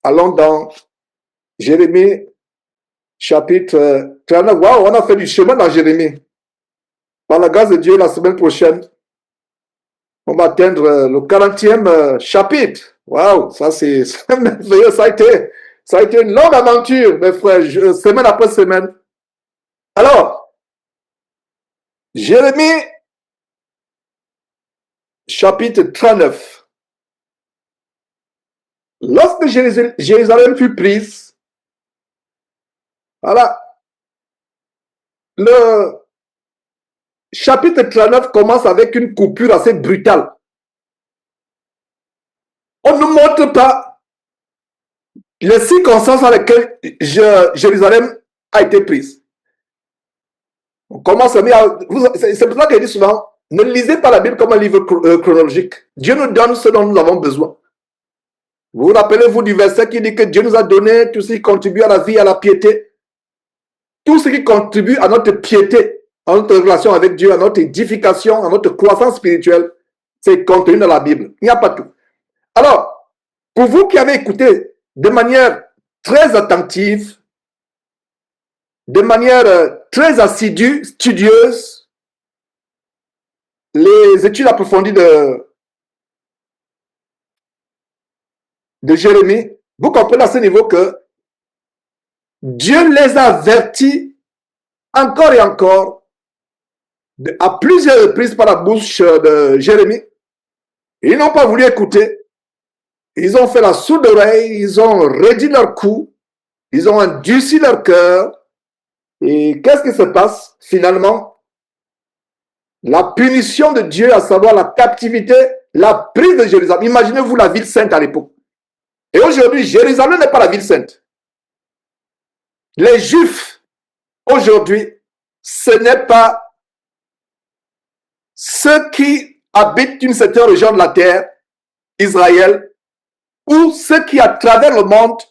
Allons dans Jérémie chapitre 39. Waouh, on a fait du chemin dans Jérémie. Par la grâce de Dieu, la semaine prochaine, on va atteindre le 40e chapitre. Waouh, ça c'est merveilleux. Ça a été une longue aventure, mes frères, semaine après semaine. Alors, Jérémie chapitre 39. Lorsque Jérusalem fut prise, voilà, le chapitre 39 commence avec une coupure assez brutale. On ne montre pas les circonstances dans lesquelles Jérusalem a été prise. On commence à c'est pour ça qu'il dit souvent, ne lisez pas la Bible comme un livre chronologique. Dieu nous donne ce dont nous avons besoin. Vous vous rappelez-vous du verset qui dit que Dieu nous a donné tout ce qui contribue à la vie, à la piété. Tout ce qui contribue à notre piété, à notre relation avec Dieu, à notre édification, à notre croissance spirituelle, c'est contenu dans la Bible. Il n'y a pas tout. Alors, pour vous qui avez écouté de manière très attentive, de manière très assidue, studieuse, les études approfondies de Jérémie, vous comprenez à ce niveau que Dieu les a avertis encore et encore à plusieurs reprises par la bouche de Jérémie. Ils n'ont pas voulu écouter. Ils ont fait la sourde oreille, ils ont réduit leur cou, ils ont endurci leur cœur. Et qu'est-ce qui se passe finalement? La punition de Dieu, à savoir la captivité, la prise de Jérusalem. Imaginez-vous la ville sainte à l'époque. Et aujourd'hui, Jérusalem n'est pas la ville sainte. Les Juifs, aujourd'hui, ce n'est pas ceux qui habitent une certaine région de la terre, Israël, ou ceux qui, à travers le monde,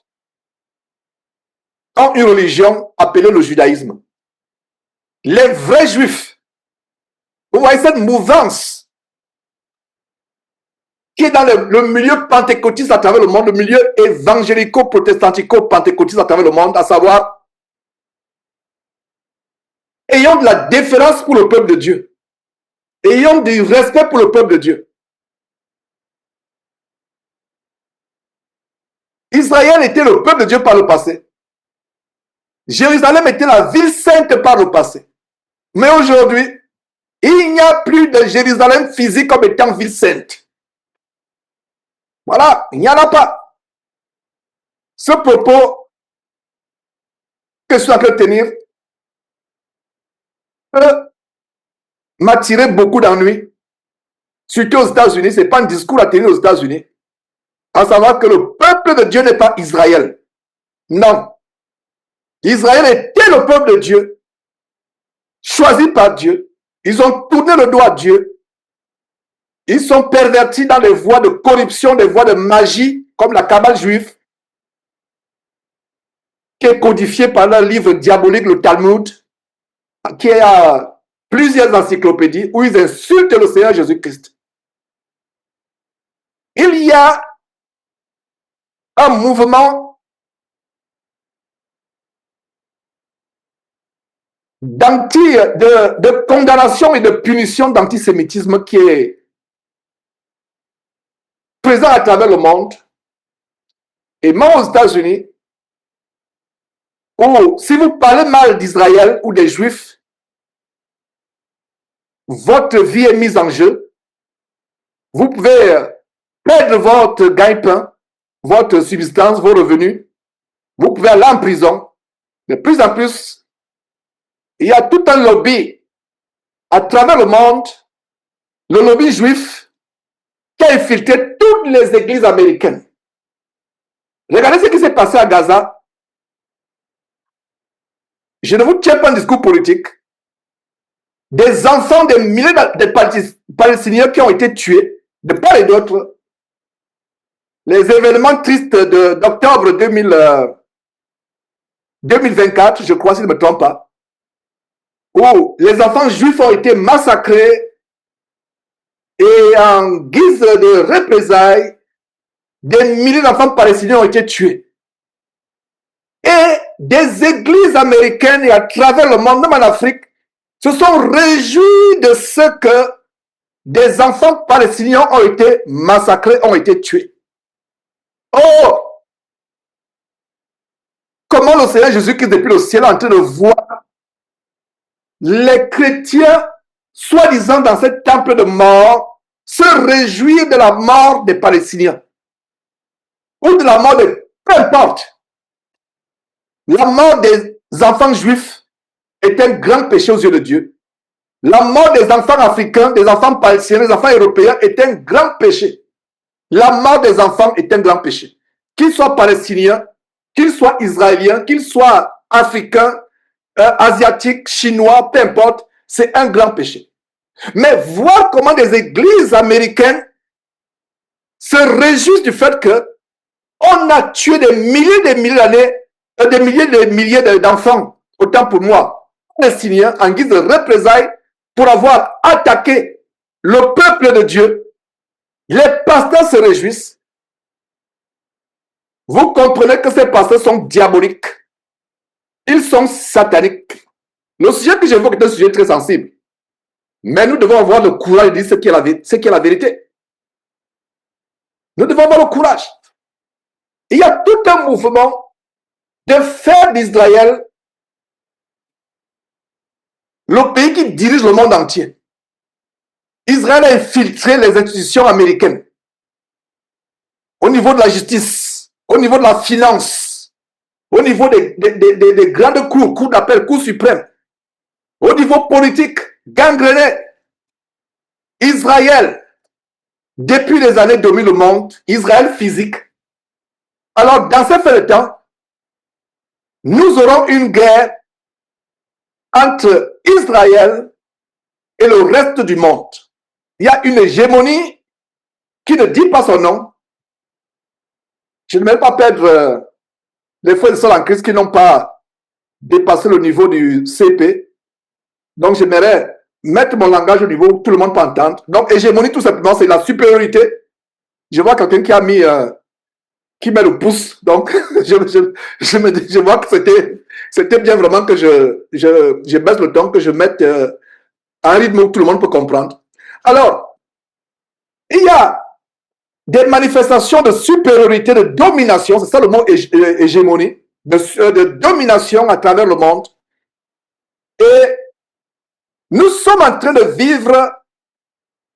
ont une religion appelée le judaïsme. Les vrais Juifs, vous voyez cette mouvance qui est dans le milieu pentecôtiste à travers le monde, le milieu évangélico-protestantico-pentecôtiste à travers le monde, à savoir, ayons de la déférence pour le peuple de Dieu. Ayons du respect pour le peuple de Dieu. Israël était le peuple de Dieu par le passé. Jérusalem était la ville sainte par le passé. Mais aujourd'hui, il n'y a plus de Jérusalem physique comme étant ville sainte. Voilà, il n'y en a pas. Ce propos que je suis en train de tenir peut m'attirer beaucoup d'ennuis, surtout aux États-Unis. Ce n'est pas un discours à tenir aux États-Unis. À savoir que le peuple de Dieu n'est pas Israël. Non. Israël était le peuple de Dieu, choisi par Dieu. Ils ont tourné le dos à Dieu. Ils sont pervertis dans les voies de corruption, des voies de magie, comme la Kabbale juive, qui est codifiée par leur livre diabolique, le Talmud, qui a plusieurs encyclopédies où ils insultent le Seigneur Jésus-Christ. Il y a un mouvement de condamnation et de punition d'antisémitisme qui est présent à travers le monde, et même aux États-Unis, où si vous parlez mal d'Israël ou des Juifs, votre vie est mise en jeu. Vous pouvez perdre votre gagne-pain, votre subsistance, vos revenus. Vous pouvez aller en prison. De plus en plus, il y a tout un lobby à travers le monde, le lobby juif, qui a infiltré toutes les églises américaines. Regardez ce qui s'est passé à Gaza. Je ne vous tiens pas un discours politique. Des enfants, des milliers de Palestiniens qui ont été tués, de part et d'autre. Les événements tristes d'octobre 2024, je crois, si je ne me trompe pas, où les enfants juifs ont été massacrés et en guise de représailles, des milliers d'enfants palestiniens ont été tués. Et des églises américaines et à travers le monde, même en Afrique, se sont réjouis de ce que des enfants palestiniens ont été massacrés, ont été tués. Oh, comment le Seigneur Jésus-Christ, depuis le ciel, est en train de voir les chrétiens, soi-disant dans ce temple de mort, se réjouir de la mort des Palestiniens ou de la mort de peu importe. La mort des enfants juifs est un grand péché aux yeux de Dieu. La mort des enfants africains, des enfants palestiniens, des enfants européens est un grand péché. La mort des enfants est un grand péché. Qu'ils soient palestiniens, qu'ils soient israéliens, qu'ils soient africains, asiatiques, chinois, peu importe, c'est un grand péché. Mais voir comment des églises américaines se réjouissent du fait que on a tué des milliers d'années, des milliers d'enfants, autant pour moi, palestiniens, en guise de représailles, pour avoir attaqué le peuple de Dieu. Les pasteurs se réjouissent. Vous comprenez que ces pasteurs sont diaboliques. Ils sont sataniques. Le sujet que j'évoque est un sujet très sensible. Mais nous devons avoir le courage de dire ce qui est la vérité. Nous devons avoir le courage. Il y a tout un mouvement de faire d'Israël le pays qui dirige le monde entier. Israël a infiltré les institutions américaines au niveau de la justice, au niveau de la finance, au niveau des grandes cours d'appel, cours suprêmes, au niveau politique, gangréné. Israël, depuis les années domine le monde, Israël physique. Alors, dans ce fait de temps, nous aurons une guerre entre Israël et le reste du monde. Il y a une hégémonie qui ne dit pas son nom. Je ne vais pas perdre les frères et sœurs en Christ qui n'ont pas dépassé le niveau du CP. Donc, j'aimerais mettre mon langage au niveau où tout le monde peut entendre. Donc, hégémonie, tout simplement, c'est la supériorité. Je vois quelqu'un qui a mis, qui met le pouce. Donc, je vois que c'était bien vraiment que je baisse le ton, que je mette un rythme où tout le monde peut comprendre. Alors, il y a des manifestations de supériorité, de domination, c'est ça le mot hégémonie, de domination à travers le monde. Et nous sommes en train de vivre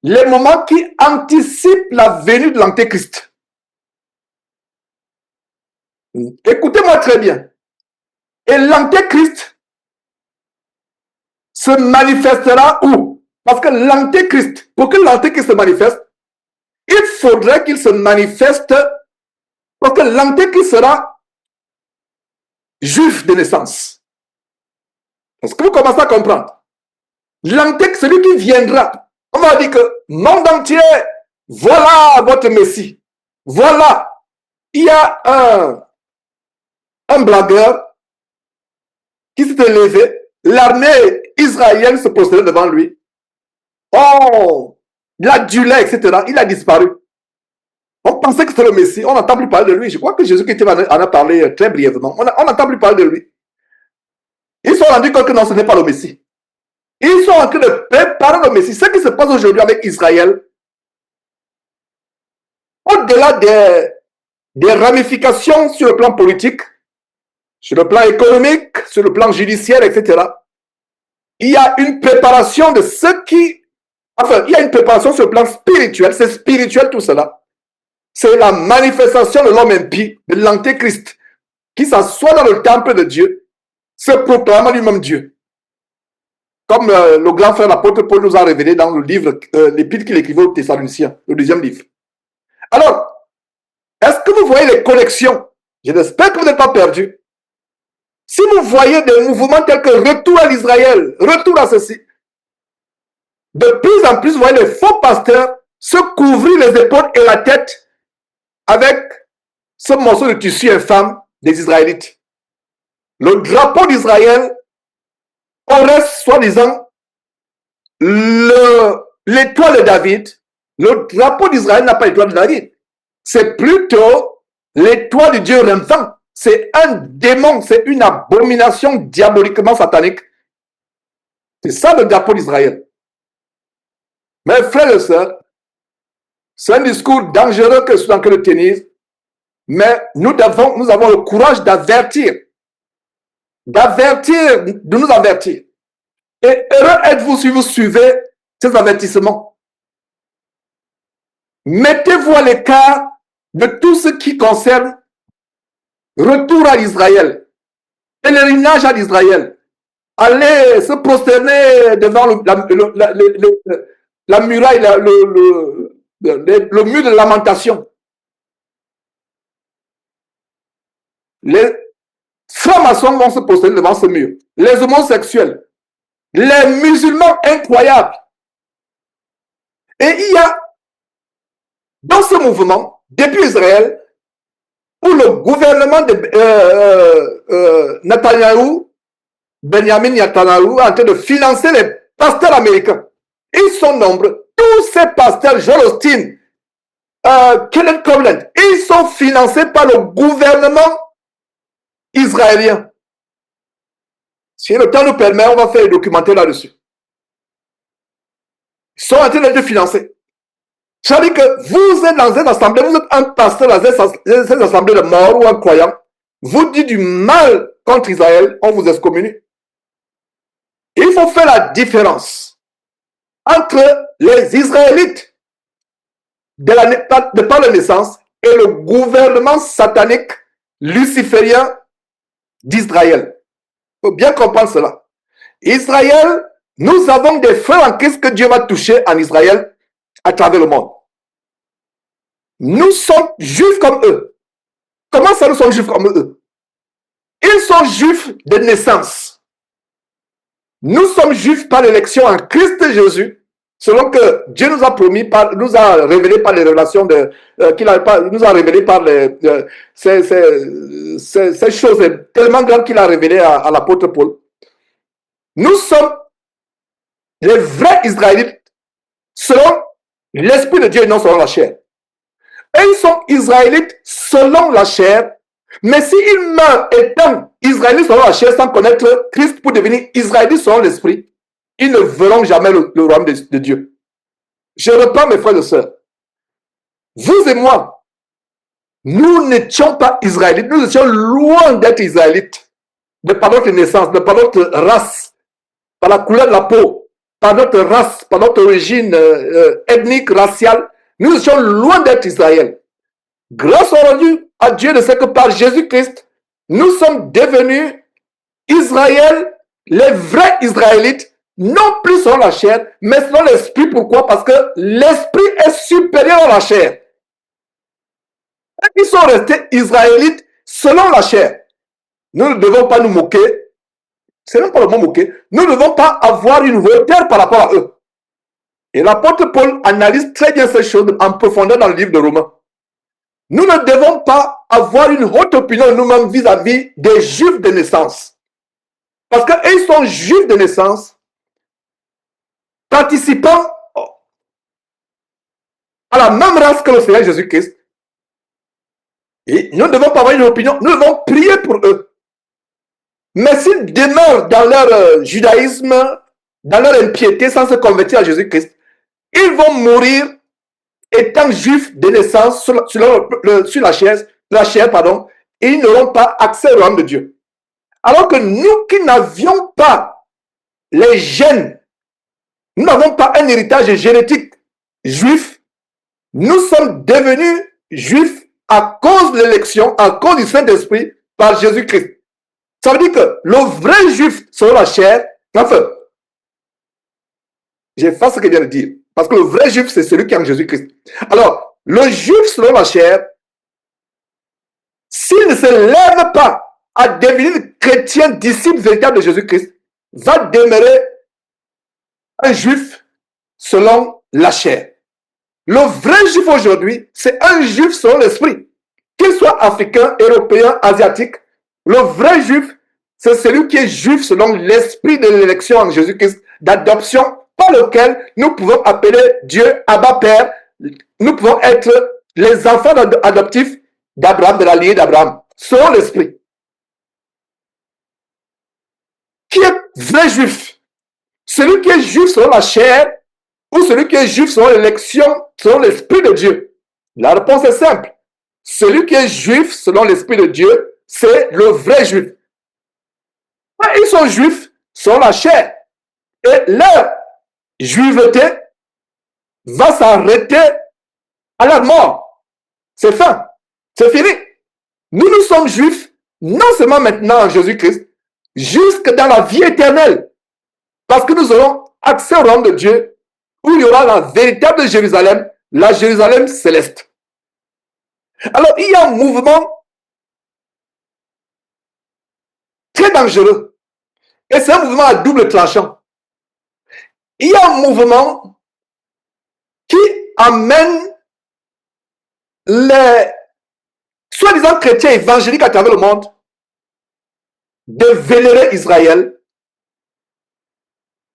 les moments qui anticipent la venue de l'Antéchrist. Écoutez-moi très bien. Et l'Antéchrist se manifestera où? Parce que l'Antéchrist, pour que l'Antéchrist se manifeste, il faudrait qu'il se manifeste parce que l'Antéchrist sera juif de naissance. Est-ce que vous commencez à comprendre? L'Antéchrist, celui qui viendra, on va dire que monde entier, voilà votre Messie. Voilà. Il y a un blagueur qui s'est levé, l'armée israélienne se prosternait devant lui. Oh, l'adulé, etc. Il a disparu. On pensait que c'était le Messie. On n'entend plus parler de lui. Je crois que Jésus-Christ en a parlé très brièvement. On n'entend plus parler de lui. Ils sont rendus compte que non, ce n'est pas le Messie. Ils sont en train de préparer le Messie. Ce qui se passe aujourd'hui avec Israël, au-delà des ramifications sur le plan politique, sur le plan économique, sur le plan judiciaire, etc., il y a une préparation de ce qui... Enfin, il y a une préparation sur le plan spirituel. C'est spirituel tout cela. C'est la manifestation de l'homme impie, de l'Antéchrist, qui s'assoit dans le temple de Dieu, se proclame lui-même Dieu. Comme le grand frère l'apôtre Paul nous a révélé dans le livre, l'épître qu'il écrivait aux Thessaloniciens, le deuxième livre. Alors, est-ce que vous voyez les connexions? Je l'espère que vous n'êtes pas perdus. Si vous voyez des mouvements tels que retour à l'Israël, retour à ceci, de plus en plus, vous voyez les faux pasteurs se couvrir les épaules et la tête avec ce morceau de tissu infâme des Israélites. Le drapeau d'Israël aurait, soi-disant, l'étoile de David. Le drapeau d'Israël n'a pas l'étoile de David. c'est plutôt l'étoile du Dieu rampant. C'est un démon, c'est une abomination diaboliquement satanique. C'est ça le drapeau d'Israël. Mes frères et sœurs, c'est un discours dangereux que je suis en train de tenir, mais nous avons le courage d'avertir, de nous avertir. Et heureux êtes-vous si vous suivez ces avertissements. Mettez-vous à l'écart de tout ce qui concerne retour à Israël, pèlerinage à Israël. Allez se prosterner devant la muraille, le mur de lamentation. Les francs-maçons vont se prosterner devant ce mur. Les homosexuels, les musulmans incroyables. Et il y a dans ce mouvement, depuis Israël, où le gouvernement de Netanyahou, Benjamin Netanyahu, est en train de financer les pasteurs américains. Ils sont nombreux. Tous ces pasteurs, Joel Osteen, Kenneth Copeland, ils sont financés par le gouvernement israélien. Si le temps nous permet, on va faire un documentaire là-dessus. Ils sont en train d'être financés. Ça veut dire que vous êtes dans une assemblée, vous êtes un pasteur dans cette assemblée de morts ou un croyant, vous dites du mal contre Israël, on vous excommunie. Il faut faire la différence entre les Israélites de par la naissance et le gouvernement satanique luciférien d'Israël. Il faut bien comprendre cela. Israël, nous avons des frères en Christ que Dieu va toucher en Israël à travers le monde. Nous sommes juifs comme eux. Comment ça nous sommes juifs comme eux? Ils sont juifs de naissance. Nous sommes juifs par l'élection en Christ Jésus, selon que Dieu nous a promis, nous a révélé par les révélations nous a révélé par ces choses tellement grandes qu'il a révélées à l'apôtre Paul. Nous sommes les vrais Israélites selon l'Esprit de Dieu et non selon la chair. Et ils sont Israélites selon la chair, mais s'ils meurent étant Israélites selon la chair sans connaître Christ pour devenir Israélites selon l'Esprit, ils ne verront jamais le royaume de Dieu. Je reprends mes frères et sœurs. Vous et moi, nous n'étions pas Israélites, nous étions loin d'être Israélites, de par notre naissance, de par notre race, par la couleur de la peau, par notre race, par notre origine ethnique, raciale. Nous étions loin d'être Israël. Grâce à Dieu de ce que par Jésus-Christ, nous sommes devenus Israël, les vrais Israélites, non plus selon la chair, mais selon l'esprit. Pourquoi? Parce que l'esprit est supérieur à la chair. Ils sont restés Israélites selon la chair. Nous ne devons pas nous moquer. C'est même pas le mot moquer. Nous ne devons pas avoir une hauteur par rapport à eux. Et l'apôtre Paul analyse très bien ces choses en profondeur dans le livre de Romains. Nous ne devons pas avoir une haute opinion nous-mêmes vis-à-vis des juifs de naissance. Parce qu'ils sont juifs de naissance, participant à la même race que le Seigneur Jésus-Christ. Et nous ne devons pas avoir une opinion, nous devons prier pour eux. Mais s'ils demeurent dans leur judaïsme, dans leur impiété, sans se convertir à Jésus-Christ, ils vont mourir étant juifs de naissance sur la chair, et ils n'auront pas accès au royaume de Dieu. Alors que nous qui n'avions pas les gènes, nous n'avons pas un héritage génétique juif, nous sommes devenus juifs à cause de l'élection, à cause du Saint-Esprit par Jésus-Christ. Ça veut dire que le vrai juif selon la chair, enfin, j'efface ce que je viens de dire. Parce que le vrai juif, c'est celui qui est en Jésus-Christ. Alors, le juif selon la chair, s'il ne se lève pas à devenir chrétien, disciple véritable de Jésus-Christ, va demeurer un juif selon la chair. Le vrai juif aujourd'hui, c'est un juif selon l'esprit. Qu'il soit africain, européen, asiatique, le vrai juif, c'est celui qui est juif selon l'esprit de l'élection en Jésus-Christ, d'adoption, par lequel nous pouvons appeler Dieu Abba Père. Nous pouvons être les enfants adoptifs d'Abraham, de la lignée d'Abraham, selon l'esprit. Qui est vrai juif? Celui qui est juif selon la chair ou celui qui est juif selon l'élection, selon l'esprit de Dieu? La réponse est simple. Celui qui est juif selon l'esprit de Dieu, c'est le vrai juif. Ils sont juifs selon la chair. Et leur juiveté va s'arrêter à la mort. C'est fin. C'est fini. Nous sommes juifs, non seulement maintenant en Jésus-Christ, jusque dans la vie éternelle. Parce que nous aurons accès au royaume de Dieu, où il y aura la véritable Jérusalem, la Jérusalem céleste. Alors, il y a un mouvement très dangereux. Et c'est un mouvement à double tranchant. Il y a un mouvement qui amène les soi-disant chrétiens évangéliques à travers le monde de vénérer Israël.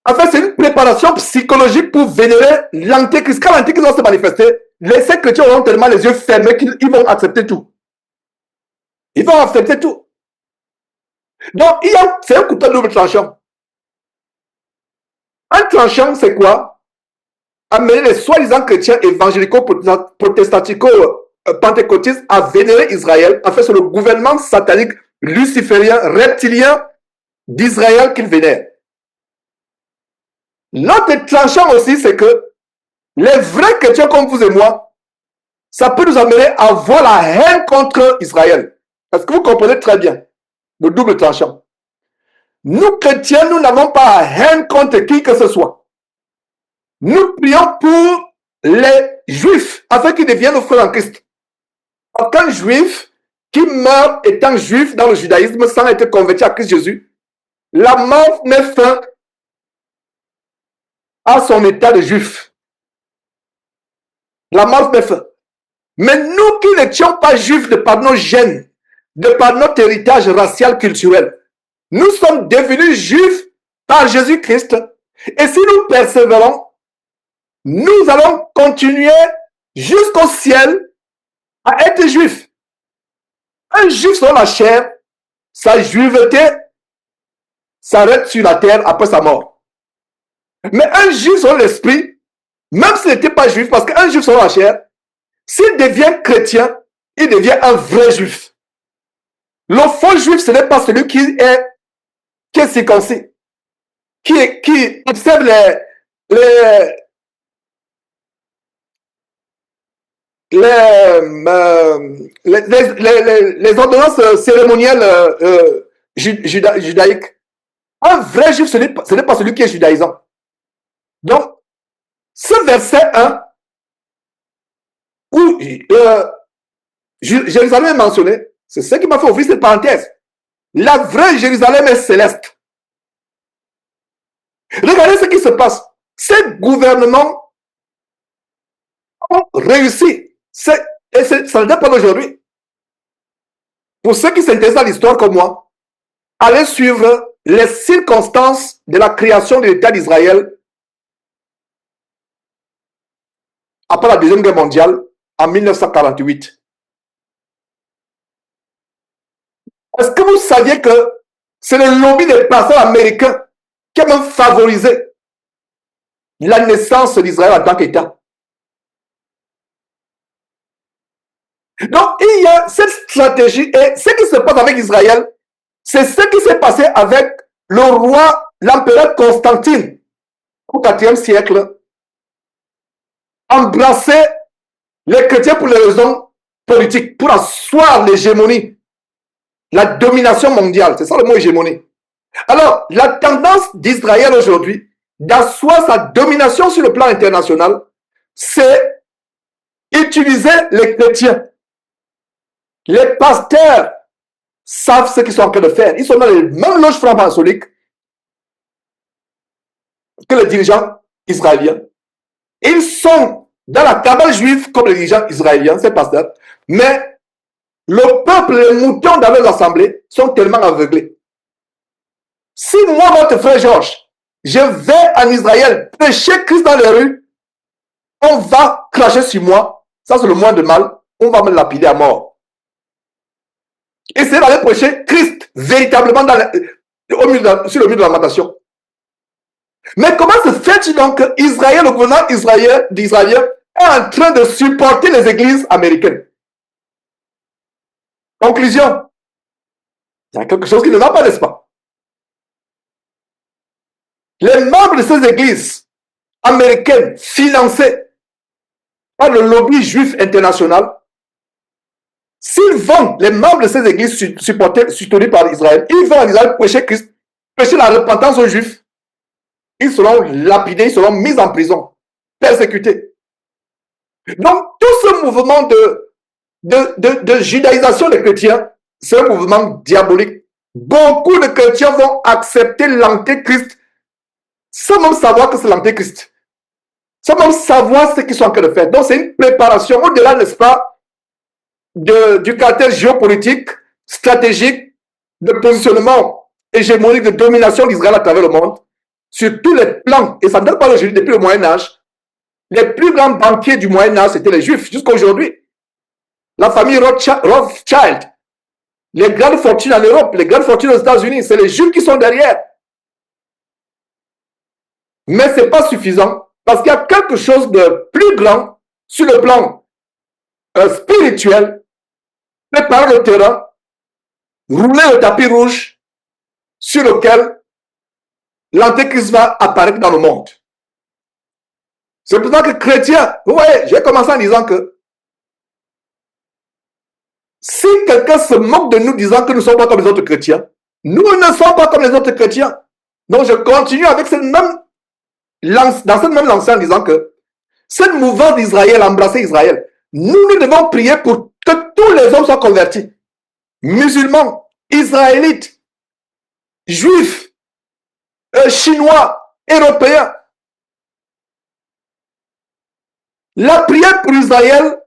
En fait, c'est une préparation psychologique pour vénérer l'antéchrist. Quand l'antéchrist va se manifester, ces chrétiens auront tellement les yeux fermés qu'ils vont accepter tout. Ils vont accepter tout. Donc, c'est un couteau double tranchant. Un tranchant, c'est quoi? Amener les soi-disant chrétiens évangélico-protestantico-pentecôtistes à vénérer Israël. En fait, c'est le gouvernement satanique, luciférien, reptilien d'Israël qu'ils vénèrent. L'autre tranchant aussi, c'est que les vrais chrétiens comme vous et moi, ça peut nous amener à avoir la haine contre Israël. Est-ce que vous comprenez très bien le double tranchant? Nous, chrétiens, nous n'avons pas la haine contre qui que ce soit. Nous prions pour les juifs afin qu'ils deviennent nos frères en Christ. Parce qu'un juif qui meurt étant juif dans le judaïsme sans être converti à Christ Jésus, la mort met fin à son état de juif. La mort met fin. Mais nous qui n'étions pas juifs de par nos gènes, de par notre héritage racial culturel, nous sommes devenus juifs par Jésus-Christ. Et si nous persévérons, nous allons continuer jusqu'au ciel à être juifs. Un juif selon la chair, sa juiveté s'arrête sur la terre après sa mort. Mais un juif selon l'esprit, même s'il n'était pas juif, parce qu'un juif selon la chair, s'il devient chrétien, il devient un vrai juif. Le faux juif, ce n'est pas celui qui est circoncis, qui observe les ordonnances cérémonielles judaïques. Un vrai juif, ce n'est pas celui qui est judaïsant. Donc, ce verset 1, où Jérusalem est mentionné, c'est ce qui m'a fait ouvrir cette parenthèse. La vraie Jérusalem est céleste. Regardez ce qui se passe. Ces gouvernements ont réussi. Et ça ne date pas d'aujourd'hui. Pour ceux qui s'intéressent à l'histoire comme moi, allez suivre les circonstances de la création de l'État d'Israël après la Deuxième Guerre mondiale en 1948. Est-ce que vous saviez que c'est le lobby des pasteurs américains qui a même favorisé la naissance d'Israël en tant qu'État? Donc, il y a cette stratégie et ce qui se passe avec Israël, c'est ce qui s'est passé avec le roi, l'empereur Constantine au IVe siècle, embrasser les chrétiens pour les raisons politiques, pour asseoir l'hégémonie, la domination mondiale. C'est ça le mot hégémonie. Alors, la tendance d'Israël aujourd'hui d'asseoir sa domination sur le plan international, c'est utiliser les chrétiens. Les pasteurs savent ce qu'ils sont en train de faire. Ils sont dans les mêmes loges franc-maçonniques que les dirigeants israéliens. Ils sont dans la cabale juive comme les dirigeants israéliens, ces pasteurs. Mais le peuple, les moutons dans leurs assemblées sont tellement aveuglés. Si moi, votre frère Georges, je vais en Israël prêcher Christ dans les rues, on va cracher sur moi, ça c'est le moins de mal, on va me lapider à mort. Essayez d'aller prêcher Christ véritablement sur le mur de lamentation. Mais comment se fait-il donc qu'Israël, le gouvernement d'Israël, est en train de supporter les églises américaines? Conclusion, il y a quelque chose qui ne va pas, n'est-ce pas? Les membres de ces églises américaines financées par le lobby juif international, s'ils vont, les membres de ces églises soutenues par Israël, ils vont en Israël prêcher Christ, prêcher la repentance aux juifs, ils seront lapidés, ils seront mis en prison, persécutés. Donc, tout ce mouvement de judaïsation des chrétiens, c'est un mouvement diabolique. Beaucoup de chrétiens vont accepter l'antéchrist sans même savoir que c'est l'antéchrist. Sans même savoir ce qu'ils sont en train de faire. Donc, c'est une préparation au-delà, n'est-ce pas, du caractère géopolitique, stratégique, de positionnement hégémonique, de domination d'Israël à travers le monde, sur tous les plans. Et ça ne date pas aujourd'hui, depuis le Moyen-Âge. Les plus grands banquiers du Moyen-Âge, c'était les Juifs, jusqu'à aujourd'hui. La famille Rothschild, les grandes fortunes en Europe, les grandes fortunes aux États-Unis, c'est les Juifs qui sont derrière. Mais ce n'est pas suffisant, parce qu'il y a quelque chose de plus grand sur le plan spirituel, préparer le terrain, rouler le tapis rouge sur lequel l'antéchrist va apparaître dans le monde. C'est pour ça que chrétiens, vous voyez, j'ai commencé en disant que si quelqu'un se moque de nous disant que nous ne sommes pas comme les autres chrétiens, nous ne sommes pas comme les autres chrétiens. Donc je continue avec dans cette même lancée en disant que cette mouvance d'Israël, embrasser Israël, nous devons prier pour que tous les hommes soient convertis. Musulmans, israélites, juifs, chinois, européens. La prière pour Israël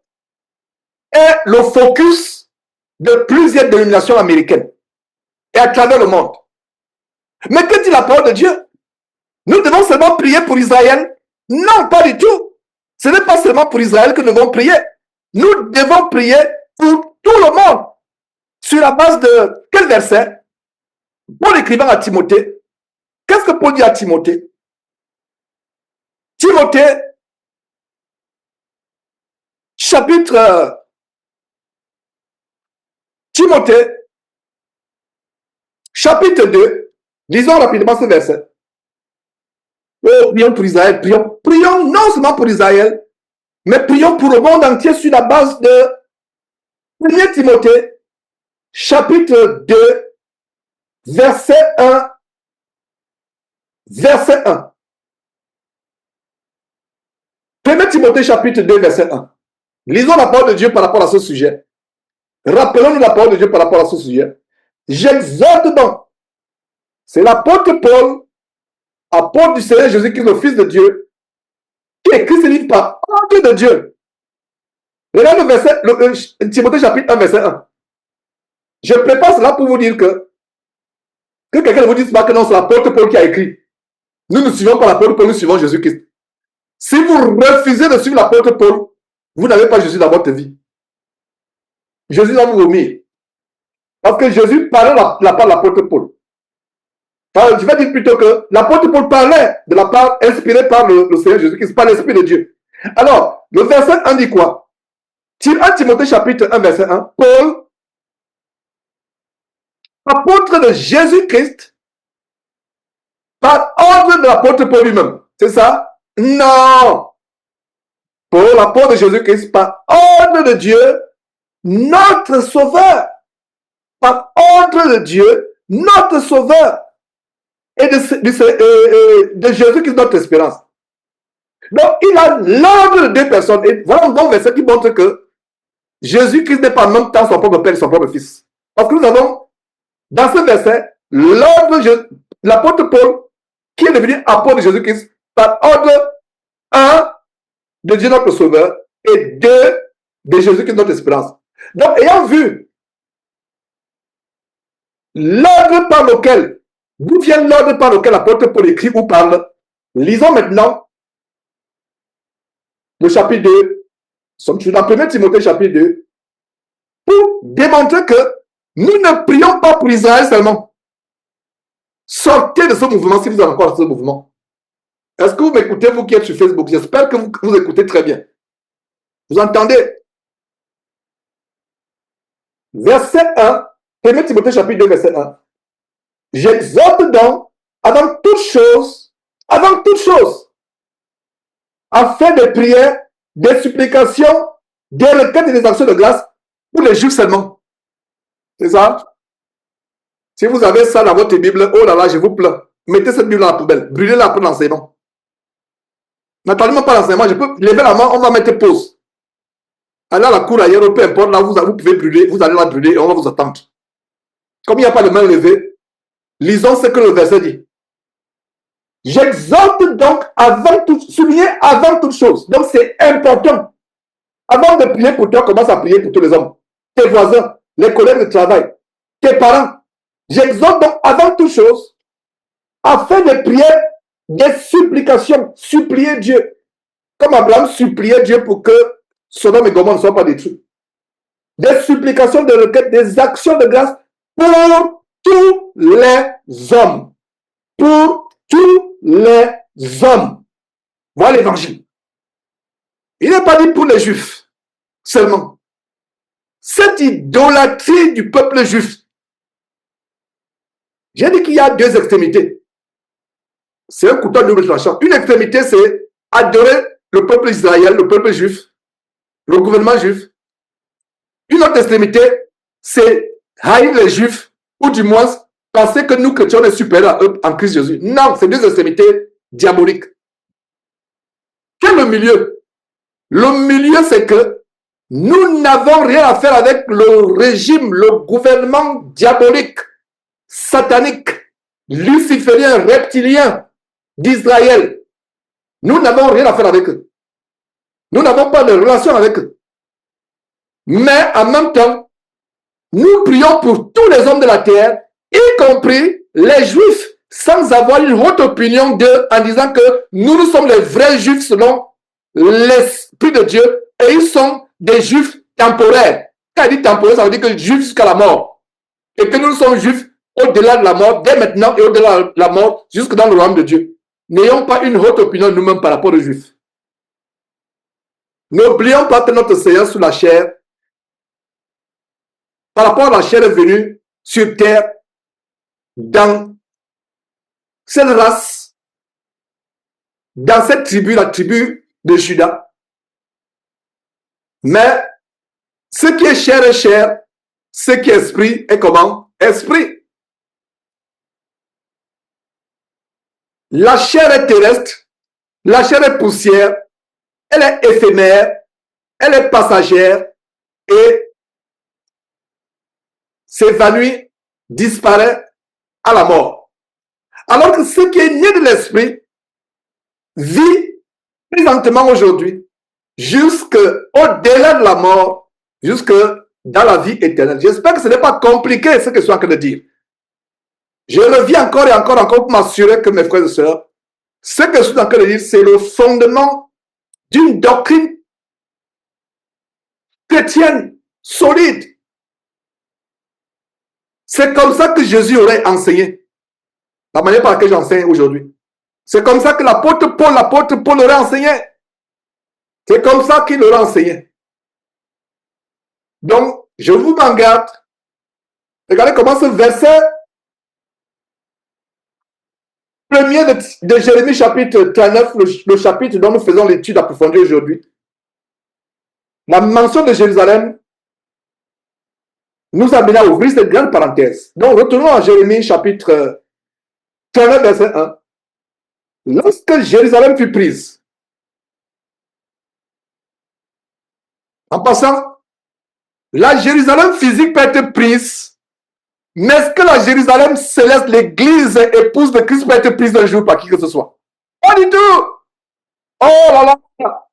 est le focus de plusieurs dénominations américaines et à travers le monde. Mais que dit la parole de Dieu? Nous devons seulement prier pour Israël? Non, pas du tout. Ce n'est pas seulement pour Israël que nous devons prier. Nous devons prier pour tout le monde. Sur la base de quel verset? Paul écrivant à Timothée. Qu'est-ce que Paul dit à Timothée? Timothée, chapitre chapitre 2, lisons rapidement ce verset. Oh, prions pour Israël, prions non seulement pour Israël, mais prions pour le monde entier sur la base de 1 Timothée, chapitre 2, verset 1. Verset 1. 1 Timothée, chapitre 2, verset 1. Lisons la parole de Dieu par rapport à ce sujet. Rappelons-nous la parole de Dieu par rapport à ce sujet. J'exhorte donc, c'est l'apôtre Paul, apôtre du Seigneur Jésus-Christ, le Fils de Dieu, qui écrit ce livre par ordre de Dieu. Regardez le verset, Timothée chapitre 1, verset 1. Je prépare cela pour vous dire que quelqu'un ne vous dise pas que non, c'est l'apôtre Paul qui a écrit. Nous ne suivons pas l'apôtre Paul, nous suivons Jésus-Christ. Si vous refusez de suivre l'apôtre Paul, vous n'avez pas Jésus dans votre vie. Jésus va vous vomir. Parce que Jésus parlait la part de l'apôtre Paul. Je vais dire plutôt que l'apôtre Paul parlait de la part inspirée par le Seigneur Jésus-Christ, par l'Esprit de Dieu. Alors, le verset 1 dit quoi? 1 Timothée chapitre 1, verset 1. Paul, apôtre de Jésus-Christ, par ordre de l'apôtre Paul lui-même. C'est ça? Non. Paul, apôtre de Jésus-Christ, par ordre de Dieu, notre Sauveur. Par ordre de Dieu, notre Sauveur. Et de Jésus-Christ, notre espérance. Donc, il a l'ordre de deux personnes. Et voilà un bon verset qui montre que Jésus-Christ n'est pas en même temps son propre Père et son propre Fils. Parce que nous avons, dans ce verset, l'ordre, l'apôtre Paul, qui est devenu apôtre de Jésus-Christ, par ordre, un, de Dieu notre Sauveur, et deux, de Jésus-Christ notre espérance. Donc, ayant vu l'ordre par lequel, d'où vient l'ordre par lequel l'apôtre Paul écrit ou parle, lisons maintenant le chapitre 2, sommes toujours dans 1 Timothée chapitre 2, pour démontrer que nous ne prions pas pour Israël seulement. Sortez de ce mouvement si vous êtes encore dans ce mouvement. Est-ce que vous m'écoutez, vous qui êtes sur Facebook? J'espère que vous écoutez très bien. Vous entendez? Verset 1, 1 Timothée chapitre 2, verset 1. J'exhorte donc, avant toute chose, à faire des prières, des supplications, des requêtes et des actions de grâce pour les Juifs seulement. C'est ça? Si vous avez ça dans votre Bible, oh là là, je vous plains. Mettez cette Bible dans la poubelle. Brûlez-la après l'enseignement. N'attendez même pas l'enseignement. Je peux lever la main, on va mettre pause. Allez à la cour ailleurs, peu importe, là, vous pouvez brûler, vous allez la brûler et on va vous attendre. Comme il n'y a pas de main levée, lisons ce que le verset dit. J'exhorte donc avant toute chose. Donc c'est important. Avant de prier pour toi, commence à prier pour tous les hommes. Tes voisins, les collègues de travail, tes parents. J'exhorte donc avant toute chose à faire des prières, des supplications, supplier Dieu. Comme Abraham suppliait Dieu pour que Sodome et Gomorrhe ne soient pas détruits. Des supplications, des requêtes, des actions de grâce pour tous les hommes. Pour tous les hommes. Voilà l'évangile. Il n'est pas dit pour les juifs seulement. Cette idolâtrie du peuple juif. J'ai dit qu'il y a deux extrémités. C'est un couteau double tranchant. Une extrémité, c'est adorer le peuple Israël, le peuple juif, le gouvernement juif. Une autre extrémité, c'est haïr les juifs, ou du moins penser que nous, chrétiens, sommes supérieurs à eux en Christ Jésus. Non, c'est deux extrémités diaboliques. Quel est le milieu? Le milieu, c'est que nous n'avons rien à faire avec le régime, le gouvernement diabolique, satanique, luciférien, reptilien d'Israël. Nous n'avons rien à faire avec eux. Nous n'avons pas de relation avec eux. Mais en même temps, nous prions pour tous les hommes de la terre, y compris les juifs, sans avoir une haute opinion d'eux, en disant que nous sommes les vrais juifs selon l'Esprit de Dieu, et ils sont des juifs temporaires. Quand il dit temporaire, ça veut dire que juifs jusqu'à la mort. Et que nous sommes juifs au-delà de la mort, dès maintenant et au-delà de la mort, jusque dans le royaume de Dieu. N'ayons pas une haute opinion nous-mêmes par rapport aux juifs. N'oublions pas que notre Seigneur sous la chair, par rapport à la chair, est venu sur terre dans cette race, dans cette tribu, la tribu de Juda. Mais ce qui est chair est chair, ce qui est esprit est comment? Esprit. La chair est terrestre, la chair est poussière, elle est éphémère, elle est passagère et s'évanouit, disparaît à la mort. Alors que ce qui est né de l'esprit vit présentement aujourd'hui, jusqu'au-delà de la mort, jusque dans la vie éternelle. J'espère que ce n'est pas compliqué ce que je suis en train de dire. Je reviens encore et encore pour m'assurer que mes frères et sœurs, ce que je suis en train de dire, c'est le fondement d'une doctrine chrétienne solide. C'est comme ça que Jésus aurait enseigné, la manière par laquelle j'enseigne aujourd'hui. C'est comme ça que l'apôtre Paul aurait enseigné. C'est comme ça qu'il aurait enseigné. Donc, je vous m'en garde. Regardez comment ce verset premier de Jérémie chapitre 39, le chapitre dont nous faisons l'étude approfondie aujourd'hui. La mention de Jérusalem nous amène à ouvrir cette grande parenthèse. Donc, retournons à Jérémie chapitre 39, verset 1. Lorsque Jérusalem fut prise, en passant, la Jérusalem physique peut être prise, mais est-ce que la Jérusalem céleste, l'église épouse de Christ, peut être prise d'un jour par qui que ce soit? Pas du tout! Oh là là!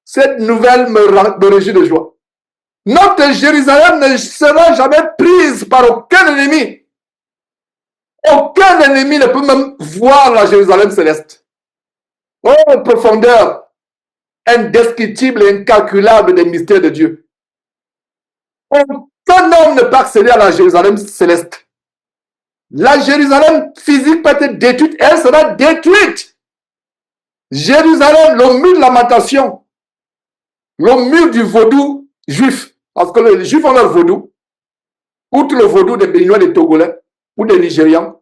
Cette nouvelle me réjouit de joie. Notre Jérusalem ne sera jamais prise par aucun ennemi. Aucun ennemi ne peut même voir la Jérusalem céleste. Oh, profondeur! indescriptibles et incalculables des mystères de Dieu. Aucun homme ne peut accéder à la Jérusalem céleste. La Jérusalem physique peut être détruite, elle sera détruite. Jérusalem, le mur de lamentation, le mur du vaudou juif, parce que les juifs ont leur vaudou, outre le vaudou des Béninois, des Togolais ou des Nigérians,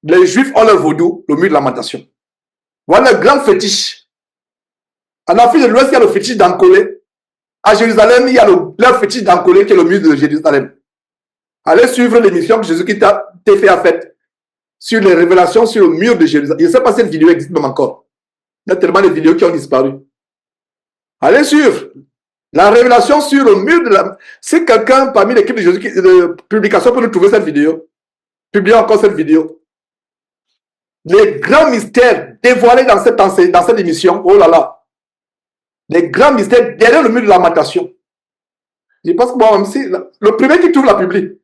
les juifs ont leur vaudou, le mur de lamentation. Voilà le grand fétiche. En Afrique de l'Ouest, il y a le fétiche d'Ankolé. À Jérusalem, il y a leur fétiche d'Ankolé qui est le mur de Jérusalem. Allez suivre l'émission que Jésus-Christ a fait à fête sur les révélations sur le mur de Jérusalem. Je ne sais pas si cette vidéo existe même encore. Il y a tellement de vidéos qui ont disparu. Allez suivre la révélation sur le mur de la... Si quelqu'un parmi l'équipe de Jésus-Christ de publication peut nous trouver cette vidéo, publiez encore cette vidéo. Les grands mystères dévoilés dans cette émission, oh là là, les grands mystères derrière le mur de lamentation. Je pense que moi, même si le premier qui trouve la publie.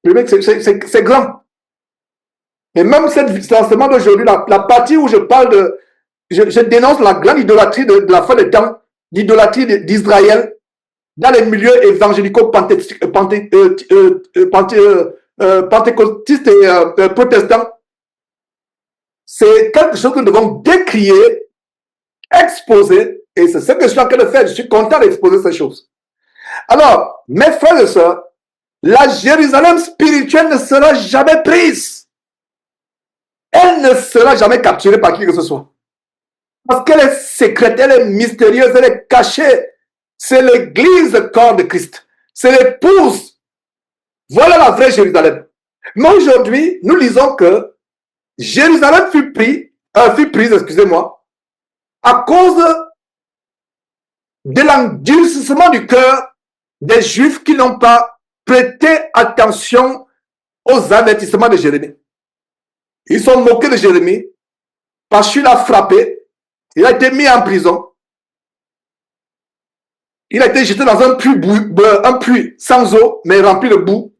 C'est grand. Et même cet enseignement d'aujourd'hui, la partie où je parle de... Je dénonce la grande idolâtrie de la fin des temps, l'idolâtrie d'Israël dans les milieux évangélico-pentecôtistes et protestants. C'est quelque chose que nous devons décrier, exposer, et c'est ce que je suis en train de faire. Je suis content d'exposer ces choses. Alors, mes frères et sœurs, la Jérusalem spirituelle ne sera jamais prise. Elle ne sera jamais capturée par qui que ce soit. Parce qu'elle est secrète, elle est mystérieuse, elle est cachée. C'est l'église, le corps de Christ. C'est l'épouse. Voilà la vraie Jérusalem. Mais aujourd'hui, nous lisons que Jérusalem fut prise, excusez-moi, à cause de l'endurcissement du cœur des Juifs qui n'ont pas prêté attention aux avertissements de Jérémie. Ils sont moqués de Jérémie parce qu'il a frappé. Il a été mis en prison. Il a été jeté dans un puits sans eau, mais rempli de boue.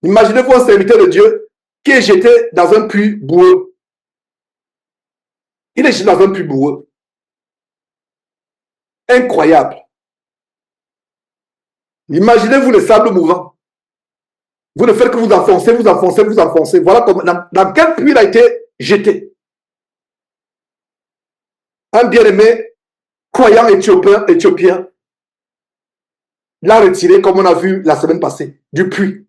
Imaginez-vous un serviteur de Dieu qui est jeté dans un puits boueux. Il est jeté dans un puits boueux. Incroyable. Imaginez-vous le sable mouvant. Vous ne faites que vous enfoncez, vous enfoncez, vous enfoncez. Voilà dans quel puits il a été jeté. Un bien-aimé croyant éthiopien l'a retiré, comme on a vu la semaine passée, du puits.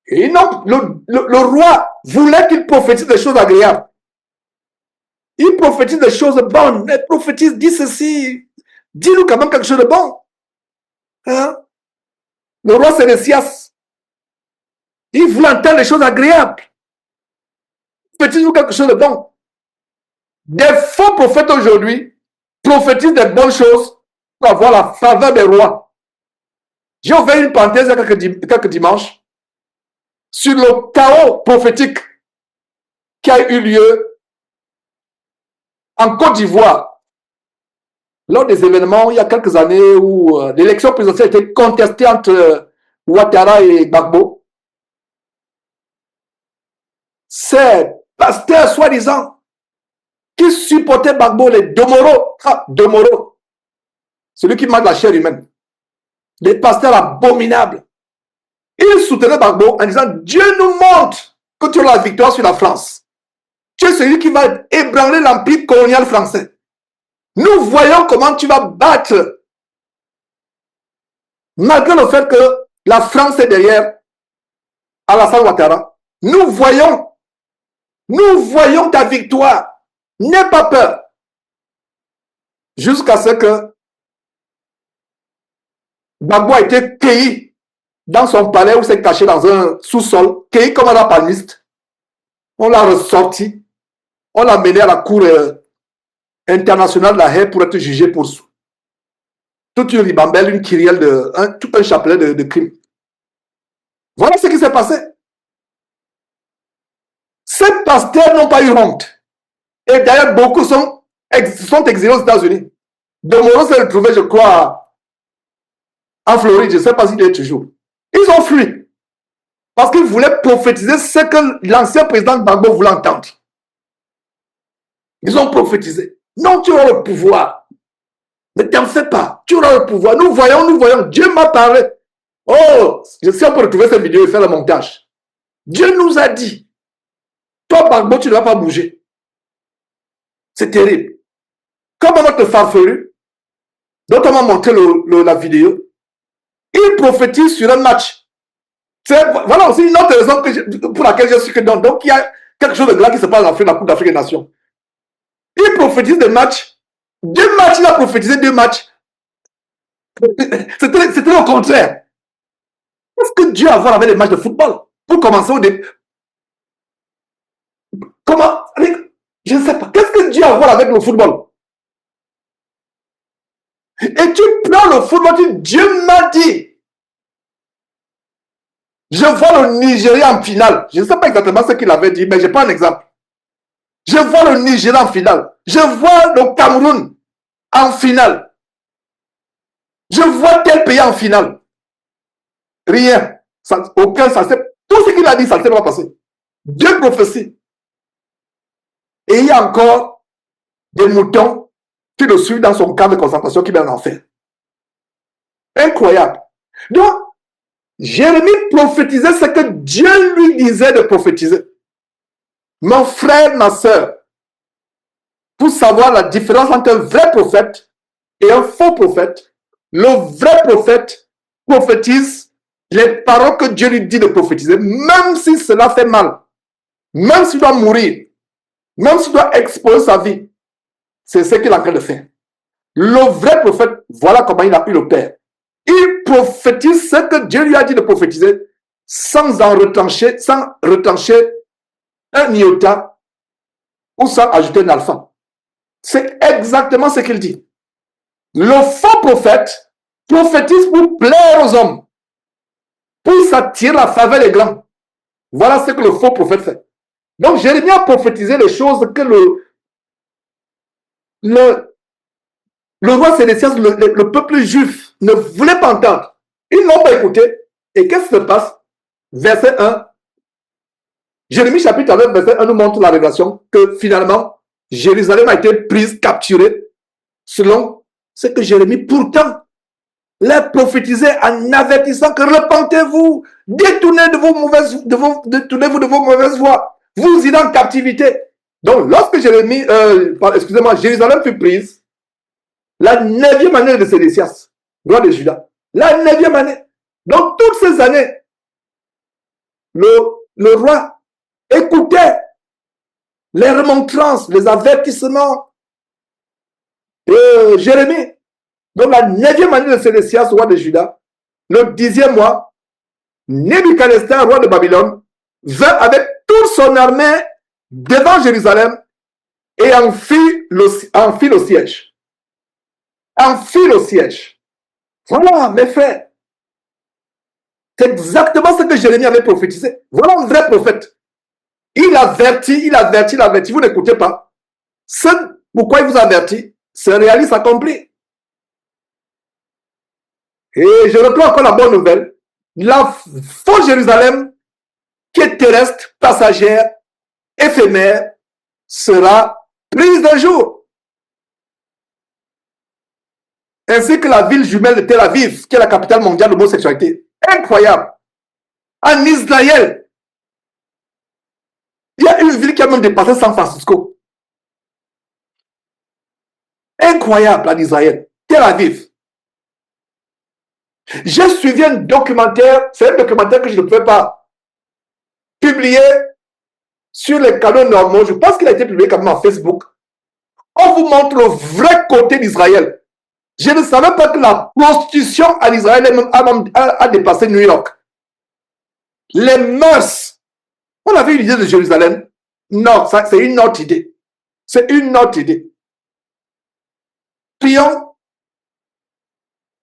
Et non, le roi voulait qu'il prophétise des choses agréables. Il prophétise des choses bonnes. Il prophétise, dit ceci. Dis-nous quand même quelque chose de bon. Hein? Le roi Sédécias, il voulait entendre des choses agréables. Prophétise-nous quelque chose de bon. Des faux prophètes aujourd'hui prophétisent des bonnes choses pour avoir la faveur des rois. J'ai ouvert une parenthèse il y a quelques dimanches sur le chaos prophétique qui a eu lieu en Côte d'Ivoire lors des événements il y a quelques années où l'élection présidentielle a été contestée entre Ouattara et Gbagbo. Ces pasteurs soi-disant qui supportaient Gbagbo, les Domoro, celui qui mange la chair humaine, des pasteurs abominables. Ils soutenaient Gbagbo en disant Dieu nous montre que tu as la victoire sur la France. Tu es celui qui va ébranler l'empire colonial français. Nous voyons comment tu vas battre, malgré le fait que la France est derrière Alassane Ouattara. Nous voyons ta victoire. N'aie pas peur. Jusqu'à ce que Gbagbo a été cueilli dans son palais où s'est caché dans un sous-sol, cueilli comme un palmiste. On l'a ressorti. On l'a mené à la cour internationale de la Haye pour être jugé pour toute une ribambelle, une kyrielle, tout un chapelet de crimes. Voilà ce qui s'est passé. Ces pasteurs n'ont pas eu honte. Et d'ailleurs, beaucoup sont exilés aux États-Unis. Domoro s'est retrouvé, je crois, en Floride. Je ne sais pas s'il est toujours. Ils ont fui. Parce qu'ils voulaient prophétiser ce que l'ancien président Gbagbo voulait entendre. Ils ont prophétisé. Non, tu auras le pouvoir. Ne t'en fais pas. Tu auras le pouvoir. Nous voyons. Dieu m'a parlé. Oh, je sais, on peut retrouver cette vidéo et faire le montage. Dieu nous a dit, toi, Gbagbo, tu ne vas pas bouger. C'est terrible. Comme notre farfelu, dont on m'a montré la vidéo, il prophétise sur un match. Voilà aussi une autre raison pour laquelle je suis que non. Donc, il y a quelque chose de grand qui se passe dans la Coupe d'Afrique des Nations. Il prophétise des matchs. 2 matchs, il a prophétisé 2 matchs. C'était le contraire. Qu'est-ce que Dieu a à voir avec les matchs de football? Pour commencer au début. Comment? Je ne sais pas. Qu'est-ce que Dieu a à voir avec le football? Et tu prends le football, tu dis, Dieu m'a dit. Je vois le Nigeria en finale. Je ne sais pas exactement ce qu'il avait dit, mais je prends un exemple. Je vois le Nigeria en finale. Je vois le Cameroun en finale. Je vois tel pays en finale. Rien. Aucun, tout ce qu'il a dit, ça ne s'est pas passé. Deux prophéties. Et il y a encore des moutons qui le suivent dans son camp de concentration qui va en enfer. Incroyable. Donc, Jérémie prophétisait ce que Dieu lui disait de prophétiser. Mon frère, ma soeur, pour savoir la différence entre un vrai prophète et un faux prophète, le vrai prophète prophétise les paroles que Dieu lui dit de prophétiser, même si cela fait mal, même s'il doit mourir, même s'il doit exposer sa vie. C'est ce qu'il est en train de faire. Le vrai prophète, voilà comment il a eu le Père. Il prophétise ce que Dieu lui a dit de prophétiser sans retrancher un iota ou sans ajouter un alpha. C'est exactement ce qu'il dit. Le faux prophète prophétise pour plaire aux hommes, pour s'attirer la faveur des grands. Voilà ce que le faux prophète fait. Donc Jérémie a prophétisé les choses que le roi Sédécias, le peuple juif ne voulait pas entendre. Ils n'ont pas écouté. Et qu'est-ce qui se passe? Verset 1. Jérémie chapitre 9, verset 1 nous montre la révélation que finalement, Jérusalem a été prise, capturée, selon ce que Jérémie pourtant l'a prophétisé en avertissant que repentez-vous, détournez-vous de vos mauvaises voies, vous irez en captivité. Donc, lorsque Jérusalem fut prise, la 9e année de Sédécias, roi de Juda, la 9e année. Donc, toutes ces années, le roi écoutait les remontrances, les avertissements de Jérémie. Donc, la 9e année de Sédécias, roi de Juda, le 10e mois, Nebuchadnezzar, roi de Babylone, vint avec toute son armée devant Jérusalem et en fit le siège. En fit le siège. Voilà, mes frères. C'est exactement ce que Jérémie avait prophétisé. Voilà un vrai prophète. Il avertit. Vous n'écoutez pas. Pourquoi il vous avertit? C'est réaliste accompli. Et je reprends encore la bonne nouvelle. La fausse Jérusalem, qui est terrestre, passagère, éphémère, sera prise d'un jour. Ainsi que la ville jumelle de Tel Aviv, qui est la capitale mondiale de l'homosexualité. Incroyable. En Israël, il y a une ville qui a même dépassé San Francisco. Incroyable en Israël. Tel Aviv. J'ai suivi un documentaire, c'est un documentaire que je ne pouvais pas publier sur les canaux normaux. Je pense qu'il a été publié quand même en Facebook. On vous montre le vrai côté d'Israël. Je ne savais pas que la prostitution en Israël a dépassé New York. Les mœurs. On avait une idée de Jérusalem. Non, c'est une autre idée. C'est une autre idée. Prions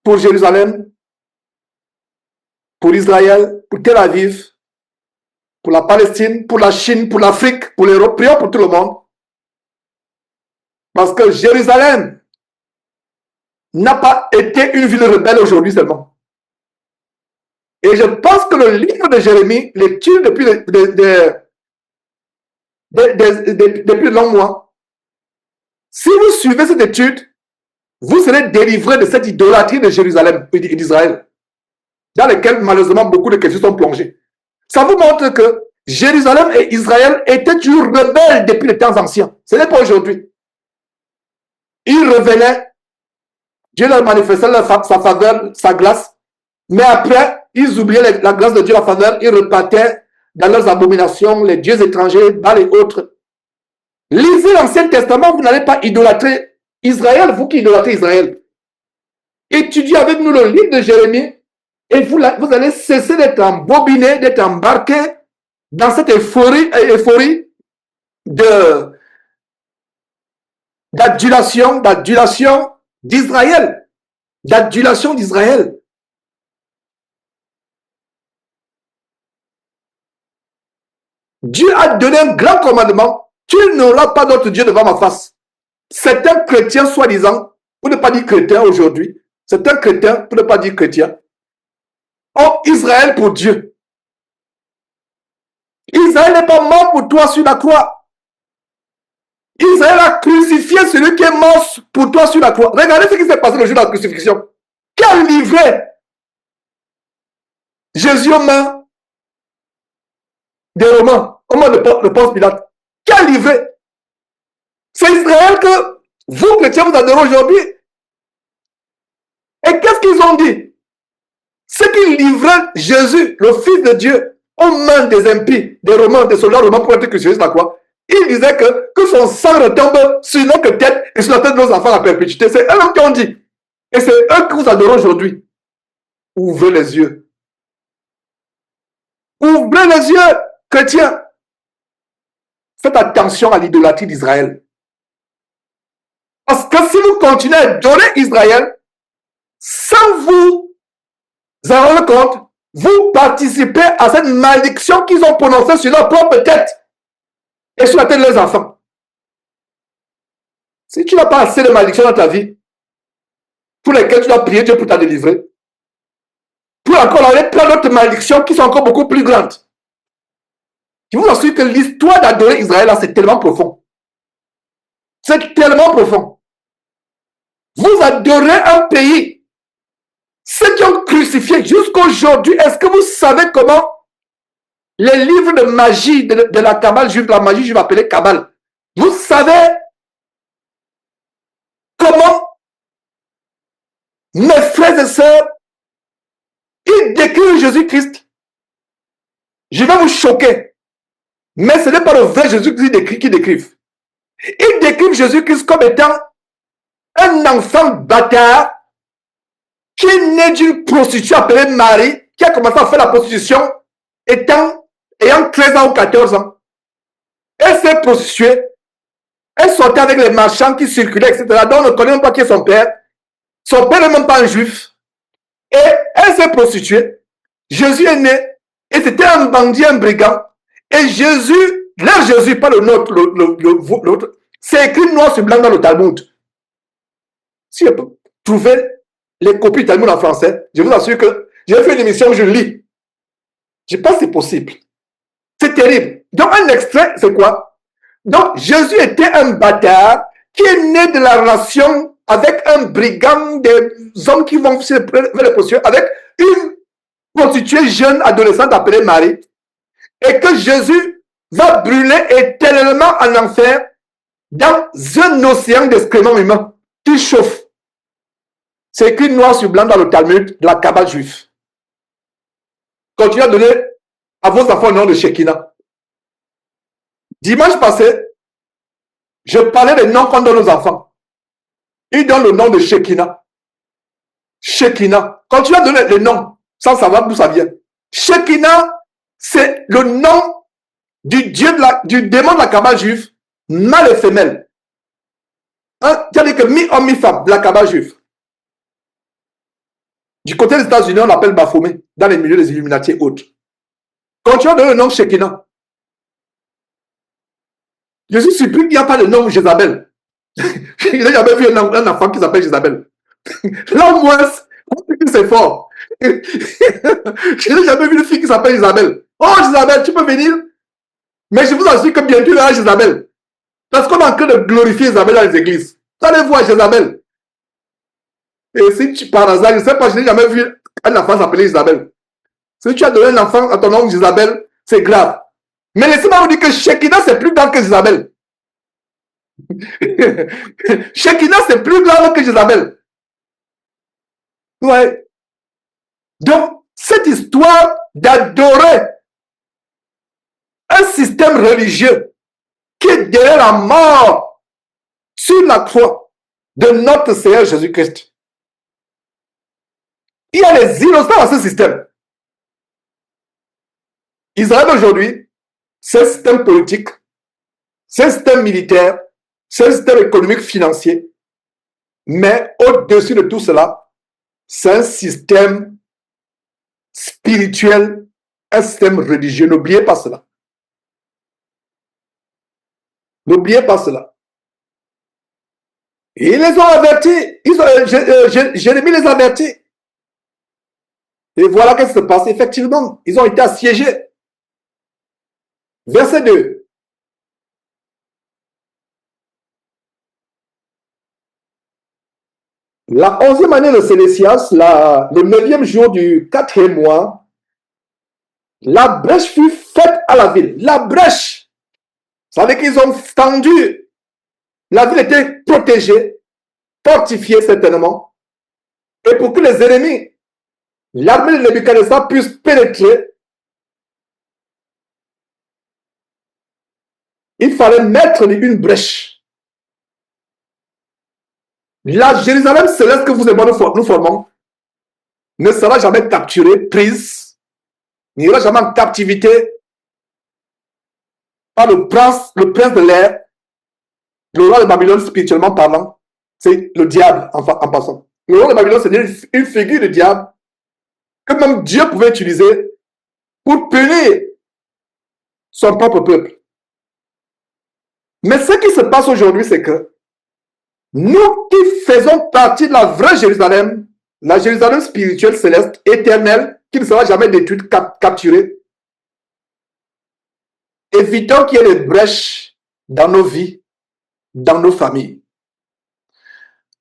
pour Jérusalem, pour Israël, pour Tel Aviv, pour la Palestine, pour la Chine, pour l'Afrique, pour l'Europe. Prions pour tout le monde. Parce que Jérusalem n'a pas été une ville rebelle aujourd'hui seulement. Et je pense que le livre de Jérémie, l'étude depuis de longs mois, si vous suivez cette étude, vous serez délivré de cette idolâtrie de Jérusalem et d'Israël, dans laquelle malheureusement beaucoup de chrétiens sont plongés. Ça vous montre que Jérusalem et Israël étaient toujours rebelles depuis les temps anciens. Ce n'est pas aujourd'hui. Ils revenaient, Dieu leur manifestait sa faveur, sa grâce, mais après, ils oubliaient la grâce de Dieu, la faveur, ils repartaient dans leurs abominations, les dieux étrangers, Baal et autres. Lisez l'Ancien Testament, vous n'allez pas idolâtrer Israël, vous qui idolâtrez Israël. Étudiez avec nous le livre de Jérémie et vous allez cesser d'être embobiné, d'être embarqué dans cette euphorie d'adulation d'Israël. D'adulation d'Israël. Dieu a donné un grand commandement. Tu n'auras pas d'autre Dieu devant ma face. Certains chrétiens, soi-disant, pour ne pas dire chrétiens aujourd'hui, certains chrétiens, pour ne pas dire chrétiens, ont Israël pour Dieu. Israël n'est pas mort pour toi sur la croix. Israël a crucifié celui qui est mort pour toi sur la croix. Regardez ce qui s'est passé le jour de la crucifixion. Qui a livré Jésus aux mains des Romains, aux mains de Ponce Pilate? Qui a livré? C'est Israël que vous, chrétiens, vous adorez aujourd'hui. Et qu'est-ce qu'ils ont dit? C'est qu'ils livraient Jésus, le Fils de Dieu, aux mains des impies, des Romains, des soldats romains pour être crucifiés sur la croix. Ils disaient que son sang retombe sur notre tête et sur la tête de nos enfants à perpétuité. C'est eux qui ont dit. Et c'est eux que vous adorez aujourd'hui. Ouvrez les yeux. Ouvrez les yeux, chrétiens. Faites attention à l'idolâtrie d'Israël. Parce que si vous continuez à adorer Israël, sans vous en rendre compte, vous participez à cette malédiction qu'ils ont prononcée sur leur propre tête et sur la tête de leurs enfants. Si tu n'as pas assez de malédictions dans ta vie, pour lesquelles tu dois prier Dieu pour t'en délivrer, pour encore avoir plein d'autres malédictions qui sont encore beaucoup plus grandes. Je vous assure que l'histoire d'adorer Israël, c'est tellement profond. C'est tellement profond. Vous adorez un pays. Ceux qui ont crucifié jusqu'à aujourd'hui, est-ce que vous savez comment les livres de magie de la Kabbale juive, la magie juive appelée Kabbale, vous savez comment mes frères et sœurs, ils décrivent Jésus-Christ? Je vais vous choquer. Mais ce n'est pas le vrai Jésus-Christ qu'ils décrivent. Ils décrivent Jésus-Christ comme étant un enfant bâtard qui est né d'une prostituée appelée Marie, qui a commencé à faire la prostitution ayant 13 ans ou 14 ans. Elle s'est prostituée, elle sortait avec les marchands qui circulaient, etc. Donc on ne connaît même pas qui est son père. Son père n'est même pas un juif. Et elle s'est prostituée. Jésus est né, et c'était un bandit, un brigand. Et Jésus, leur Jésus, pas le nôtre, l'autre, c'est écrit noir sur blanc dans le Talmud. Si je peux trouver les copies du Talmud en français, je vous assure que j'ai fait une émission où je lis. Je pense que c'est possible. C'est terrible. Donc, un extrait, c'est quoi? Donc, Jésus était un bâtard qui est né de la relation avec un brigand, des hommes qui vont vers les prostituées, avec une prostituée jeune adolescente appelée Marie, et que Jésus va brûler éternellement en enfer dans un océan d'excréments humains qui chauffe. C'est écrit noir sur blanc dans le Talmud de la Kabbale juive. Continuez à donner à vos enfants le nom de Shekinah. Dimanche passé, je parlais des noms qu'on donne aux enfants. Ils donnent le nom de Shekinah. Shekinah. Continuez à donner les noms sans savoir d'où ça vient. Shekinah, c'est le nom du démon de la Kabbale juive, mâle et femelle. Hein? C'est-à-dire que mi-homme, mi-femme de la Kabbale juive. Du côté des États-Unis, on l'appelle Baphomet, dans les milieux des Illuminati et autres. Continuez à donner le nom Shekinah. Je suis surpris qu'il n'y a pas de nom Jézabel. Je n'ai jamais vu un enfant qui s'appelle Jézabel. Là, au moins, c'est fort. Je n'ai jamais vu une fille qui s'appelle Isabelle. Oh, Isabelle, tu peux venir? Mais je vous assure que bientôt, il y aura Isabelle. Parce qu'on est en train de glorifier Isabelle dans les églises. Vous allez voir Isabelle. Et si tu, par hasard, je ne sais pas, je n'ai jamais vu un enfant s'appeler Isabelle. Si tu as donné un enfant à ton nom Isabelle, c'est grave. Mais laissez-moi vous dire que Shekinah, c'est plus grave que Isabelle. Shekinah, c'est plus grave que Isabelle. Ouais. Donc, cette histoire d'adorer un système religieux qui est derrière la mort sur la croix de notre Seigneur Jésus-Christ. Il y a les innocents dans ce système. Israël aujourd'hui, c'est un système politique, c'est un système militaire, c'est un système économique financier, mais au-dessus de tout cela, c'est un système spirituel, un système religieux. N'oubliez pas cela. N'oubliez pas cela. Et ils les ont avertis. Jérémie les a avertis. Et voilà qu'est-ce qui se passe. Effectivement, ils ont été assiégés. Verset 2. La 11e année de Sélésias, le 9e jour du 4e mois, la brèche fut faite à la ville. La brèche, ça veut dire qu'ils ont tendu. La ville était protégée, fortifiée certainement. Et pour que les ennemis, l'armée de Nebuchadnezzar puisse pénétrer, il fallait mettre une brèche. La Jérusalem céleste que vous et moi nous formons ne sera jamais capturée, prise, n'ira jamais en captivité par le prince de l'air, le roi de Babylone spirituellement parlant, c'est le diable en passant. Le roi de Babylone, c'est une figure de diable que même Dieu pouvait utiliser pour punir son propre peuple. Mais ce qui se passe aujourd'hui, c'est que nous qui faisons partie de la vraie Jérusalem, la Jérusalem spirituelle, céleste, éternelle, qui ne sera jamais détruite, capturée, évitons qu'il y ait des brèches dans nos vies, dans nos familles.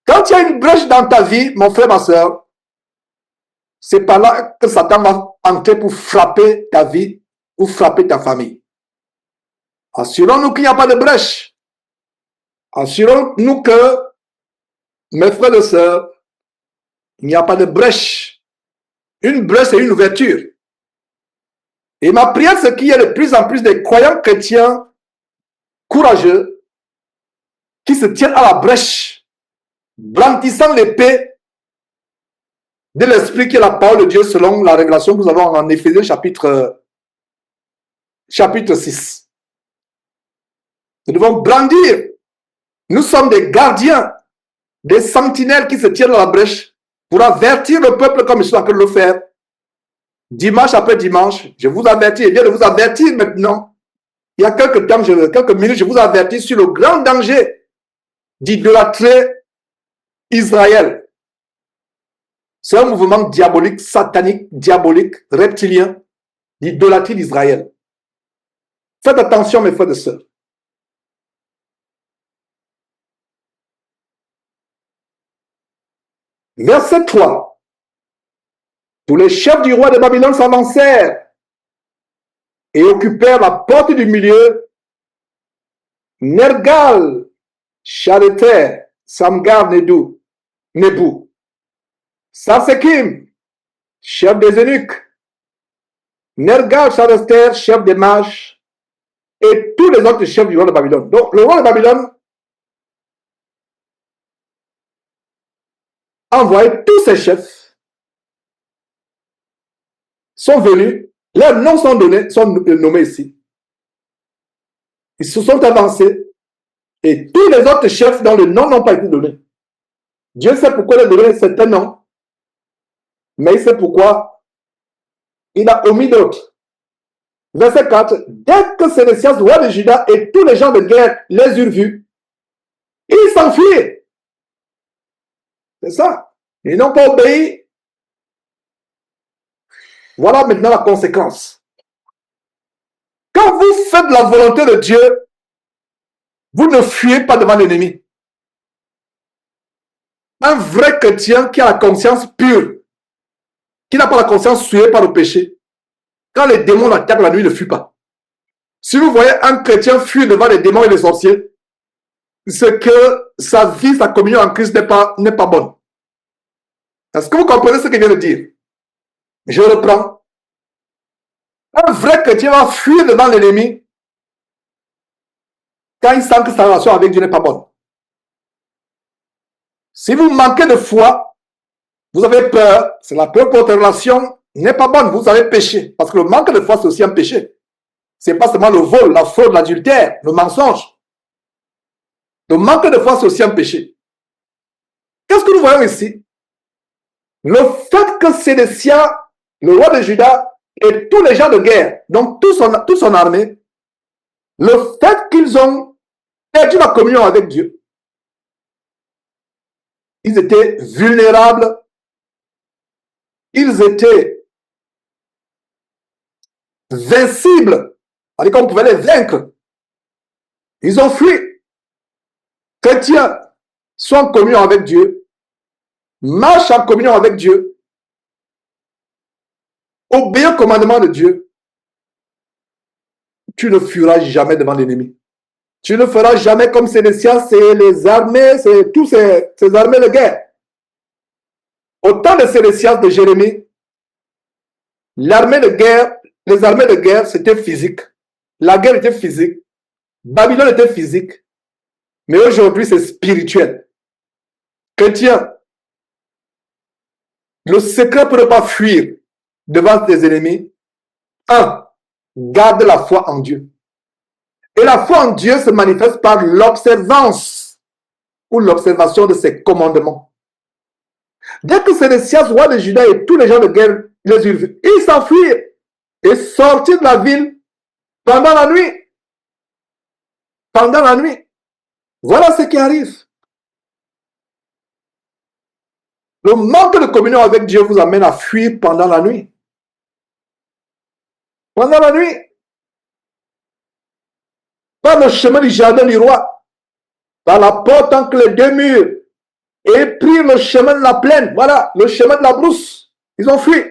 Quand il y a une brèche dans ta vie, mon frère, ma soeur, c'est par là que Satan va entrer pour frapper ta vie ou frapper ta famille. Assurons-nous qu'il n'y a pas de brèche. Assurons-nous que, mes frères et sœurs, il n'y a pas de brèche. Une brèche, c'est une ouverture. Et ma prière, c'est qu'il y ait de plus en plus de croyants chrétiens courageux qui se tiennent à la brèche, brandissant l'épée de l'Esprit qui est la parole de Dieu selon la révélation que nous avons en Éphésiens chapitre 6. Nous devons brandir. Nous sommes des gardiens, des sentinelles qui se tiennent à la brèche pour avertir le peuple comme je suis en train de le faire. Dimanche après dimanche, je vous avertis, et viens de vous avertir maintenant. Il y a quelques minutes, je vous avertis sur le grand danger d'idolâtrer Israël. C'est un mouvement diabolique, satanique, diabolique, reptilien, d'idolâtrie d'Israël. Faites attention, mes frères et sœurs. Verset 3. Tous les chefs du roi de Babylone s'avancèrent et occupèrent la porte du milieu. Nergal, Chareter, Samgar, Nebou, Sarsekim, chef des eunuques, Nergal, Chareter, chef des mages, et tous les autres chefs du roi de Babylone. Donc, le roi de Babylone a envoyé tous ses chefs, sont venus, leurs noms sont nommés ici. Ils se sont avancés, et tous les autres chefs dont le nom n'ont pas été donnés. Dieu sait pourquoi il a donné certains noms, mais il sait pourquoi il a omis d'autres. Verset 4. Dès que Sédécias, roi de Juda, et tous les gens de guerre les eurent vus, ils s'enfuirent. C'est ça. Ils n'ont pas obéi Voilà maintenant la conséquence. Quand vous faites la volonté de Dieu, vous ne fuyez pas devant l'ennemi. Un vrai chrétien qui a la conscience pure, qui n'a pas la conscience souillée par le péché, quand les démons l'attaquent la nuit, il ne fuit pas. Si vous voyez un chrétien fuir devant les démons et les sorciers, c'est que sa vie, sa communion en Christ n'est pas bonne. Est-ce que vous comprenez ce que je viens de dire? Je reprends. Un vrai chrétien va fuir devant l'ennemi quand il sent que sa relation avec Dieu n'est pas bonne. Si vous manquez de foi, vous avez peur, c'est la peur que votre relation n'est pas bonne, vous avez péché. Parce que le manque de foi, c'est aussi un péché. Ce n'est pas seulement le vol, la fraude, l'adultère, le mensonge. Le manque de foi, c'est aussi un péché. Qu'est-ce que nous voyons ici? Le fait que Sédécia, le roi de Juda, et tous les gens de guerre, donc toute son armée, le fait qu'ils ont perdu la communion avec Dieu, ils étaient vulnérables, ils étaient invincibles, c'est-à-dire qu'on pouvait les vaincre. Ils ont fui. Chrétiens, sois en communion avec Dieu, marche en communion avec Dieu, obéis au commandement de Dieu, tu ne fuiras jamais devant l'ennemi. Tu ne feras jamais comme Sédécia, c'est les armées, c'est tous ces armées de guerre. Au temps de Sédécia, de Jérémie, l'armée de guerre, les armées de guerre, c'était physique. La guerre était physique. Babylone était physique. Mais aujourd'hui, c'est spirituel. Chrétien, le secret pour ne pas fuir devant tes ennemis, 1. Garde la foi en Dieu. Et la foi en Dieu se manifeste par l'observance ou l'observation de ses commandements. Dès que Sédécias, roi de Juda et tous les gens de guerre les eurent vus, ils s'enfuirent et sortirent de la ville pendant la nuit. Pendant la nuit. Voilà ce qui arrive. Le manque de communion avec Dieu vous amène à fuir pendant la nuit. Pendant la nuit. Par le chemin du jardin du roi. Par la porte entre les deux murs. Et prirent le chemin de la plaine. Voilà, le chemin de la brousse. Ils ont fui.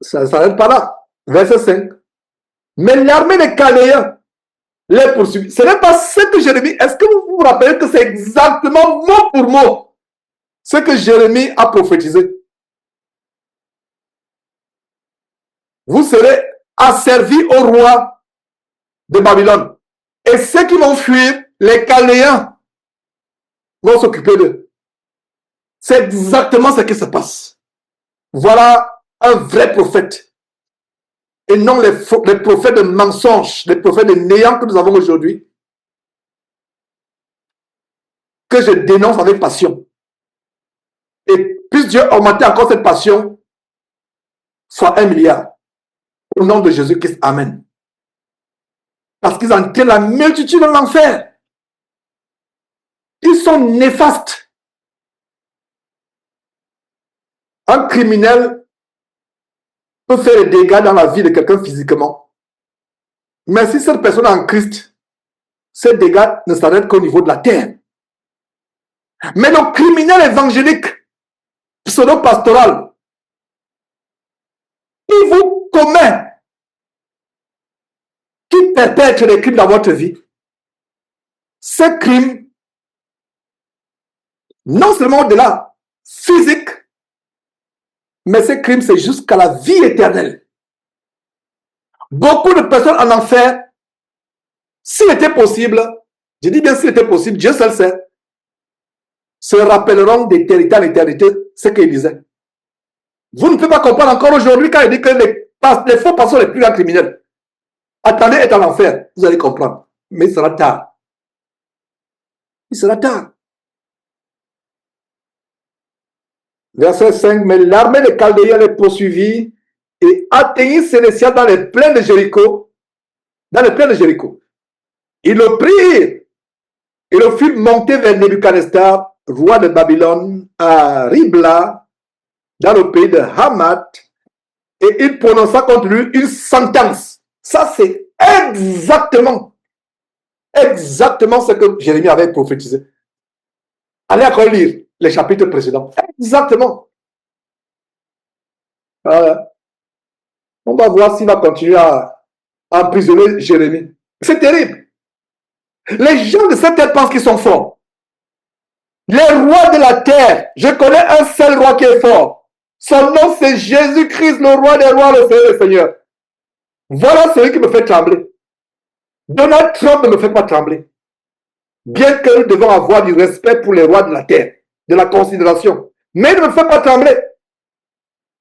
Ça ne s'arrête pas là. Verset 5. Mais l'armée des Chaldéens les poursuivit. Ce n'est pas ce que Jérémie. Est-ce que vous vous rappelez que c'est exactement mot pour mot ce que Jérémie a prophétisé? Vous serez asservis au roi de Babylone. Et ceux qui vont fuir, les Chaldéens, vont s'occuper d'eux. C'est exactement ce qui se passe. Voilà un vrai prophète. Et non les prophètes de mensonges, les prophètes de néant que nous avons aujourd'hui, que je dénonce avec passion. Et puisse Dieu augmenter encore cette passion, soit 1 milliard. Au nom de Jésus-Christ, Amen. Parce qu'ils en tiennent la multitude de l'enfer. Ils sont néfastes. Un criminel peut faire des dégâts dans la vie de quelqu'un physiquement. Mais si cette personne est en Christ, ces dégâts ne s'arrêtent qu'au niveau de la terre. Mais le criminel évangélique, pseudo-pastoral, qui vous commet, qui perpètre les crimes dans votre vie, ces crimes, non seulement au-delà, physique, mais ces crimes, c'est jusqu'à la vie éternelle. Beaucoup de personnes en enfer, s'il était possible, je dis bien s'il était possible, Dieu seul sait, se rappelleront d'éternité en éternité ce qu'il disait. Vous ne pouvez pas comprendre encore aujourd'hui quand il dit que les faux pasteurs sont les plus grands criminels. Attendez être en enfer, vous allez comprendre. Mais il sera tard. Il sera tard. Verset 5, mais l'armée des Chaldéens les poursuivit et atteignit Sédécia dans les plaines de Jéricho. Dans les plaines de Jéricho. Ils le prirent et le firent monter vers Nebuchadnezzar, roi de Babylone, à Ribla, dans le pays de Hamath et il prononça contre lui une sentence. Ça, c'est exactement ce que Jérémie avait prophétisé. Allez encore lire les chapitres précédents. Exactement. On va voir s'il va continuer à emprisonner Jérémie. C'est terrible. Les gens de cette terre pensent qu'ils sont forts. Les rois de la terre, je connais un seul roi qui est fort. Son nom, c'est Jésus-Christ, le roi des rois, le Seigneur des seigneurs. Voilà celui qui me fait trembler. Donald Trump ne me fait pas trembler. Bien que nous devons avoir du respect pour les rois de la terre, de la considération. Mais il ne me fait pas trembler.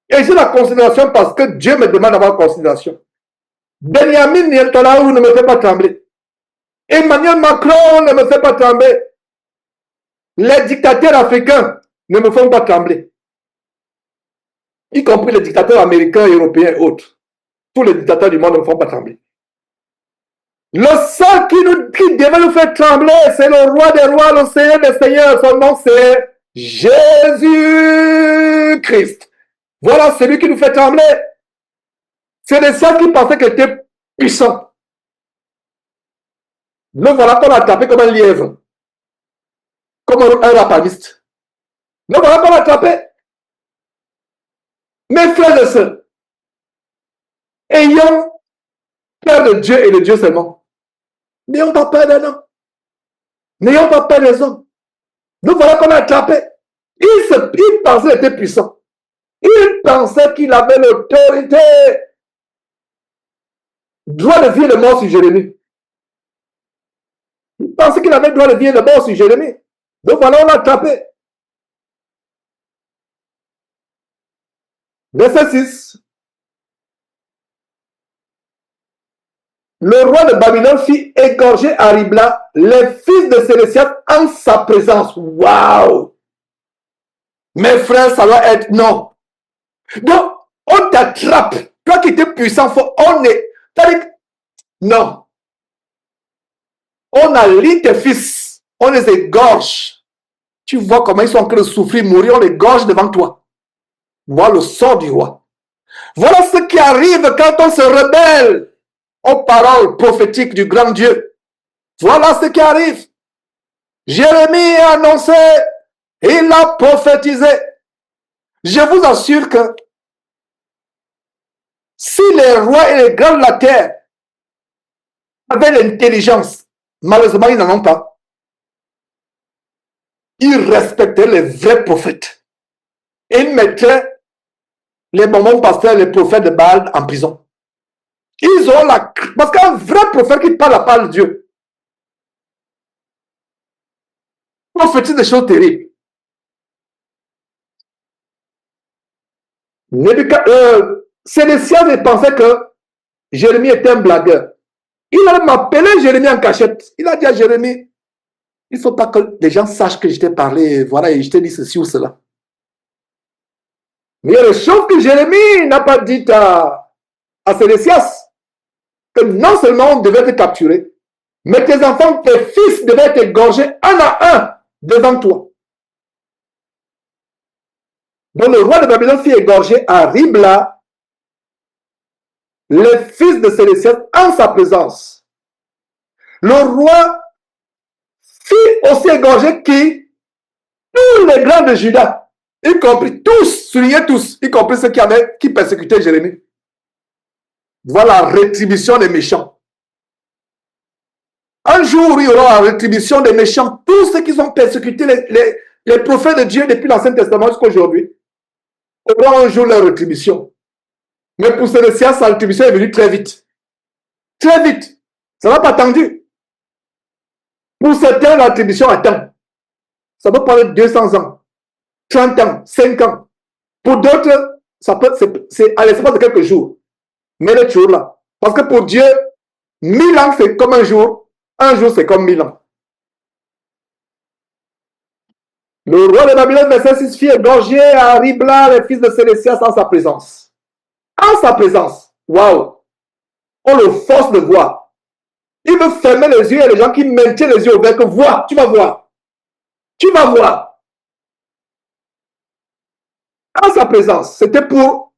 Et j'ai la considération parce que Dieu me demande d'avoir considération. Benjamin Netanyahu ne me fait pas trembler. Emmanuel Macron ne me fait pas trembler. Les dictateurs africains ne me font pas trembler. Y compris les dictateurs américains, européens et autres. Tous les dictateurs du monde ne me font pas trembler. Le seul qui devait nous faire trembler, c'est le roi des rois, le Seigneur des seigneurs. Son nom, c'est Jésus-Christ. Voilà celui qui nous fait trembler. C'est les seuls qui pensaient qu'il était puissant. Le voilà qu'on a attrapé comme un lièvre. Comme un rapamiste. Le voilà qu'on a attrapé. Mes frères et sœurs, ayons peur de Dieu et de Dieu seulement. N'ayons pas peur d'un homme. N'ayons pas peur des hommes. Nous voilà qu'on a attrapé. Il pensait qu'il était puissant. Il pensait qu'il avait l'autorité. Droit de vie et de mort sur Jérémie. Il pensait qu'il avait droit de vie et de mort sur Jérémie. Donc voilà, on l'a attrapé. Verset 6. Le roi de Babylone fit égorger à Ribla les fils de Sélécias en sa présence. Waouh! Mes frères, ça doit être non. Donc, on t'attrape. Toi qui étais puissant, on est. Non. On allie tes fils. On les égorge. Tu vois comment ils sont en train de souffrir, mourir. On les égorge devant toi. Voilà le sort du roi. Voilà ce qui arrive quand on se rebelle aux paroles prophétiques du grand Dieu. Voilà ce qui arrive. Jérémie a annoncé, il a prophétisé. Je vous assure que si les rois et les grands de la terre avaient l'intelligence, malheureusement ils n'en ont pas, ils respectaient les vrais prophètes. Et ils mettaient les moments pasteurs, les prophètes de Baal en prison. Ils ont la... Parce qu'un vrai prophète qui parle la parole de Dieu prophétise des choses terribles. Sédécias pensait que Jérémie était un blagueur. Il a m'appelé Jérémie en cachette. Il a dit à Jérémie, il ne faut pas que les gens sachent que je t'ai parlé, voilà, et je t'ai dit ceci ou cela. Mais il y a des choses que Jérémie n'a pas dites à Sédécias, que non seulement on devait te capturer, mais tes enfants, tes fils devaient être égorgés un à un devant toi. Donc le roi de Babylone fit égorger à Ribla les fils de Sédécias en sa présence. Le roi fit aussi égorger qui? Tous les grands de Juda, y compris tous, soulignez tous, y compris ceux qui persécutaient Jérémie. Voilà la rétribution des méchants. Un jour, il y aura la rétribution des méchants. Tous ceux qui ont persécuté les prophètes de Dieu depuis l'Ancien Testament jusqu'à aujourd'hui auront un jour leur rétribution. Mais pour Sédécias, sa rétribution est venue très vite. Très vite. Ça n'a pas attendu. Pour certains, la rétribution attend. Ça peut prendre 200 ans, 30 ans, 5 ans. Pour d'autres, c'est à l'espace de quelques jours. Mais elle est toujours là. Parce que pour Dieu, 1000 ans, c'est comme un jour c'est comme 1000 ans. Le roi de Babylone, verset 6, fit égorger à Ribla les fils de Sédécias en sa présence. En sa présence. Waouh! On le force de voir. Il veut fermer les yeux et les gens qui maintiennent les yeux ouverts que vois, tu vas voir. Tu vas voir. dans sa présence, c'était pour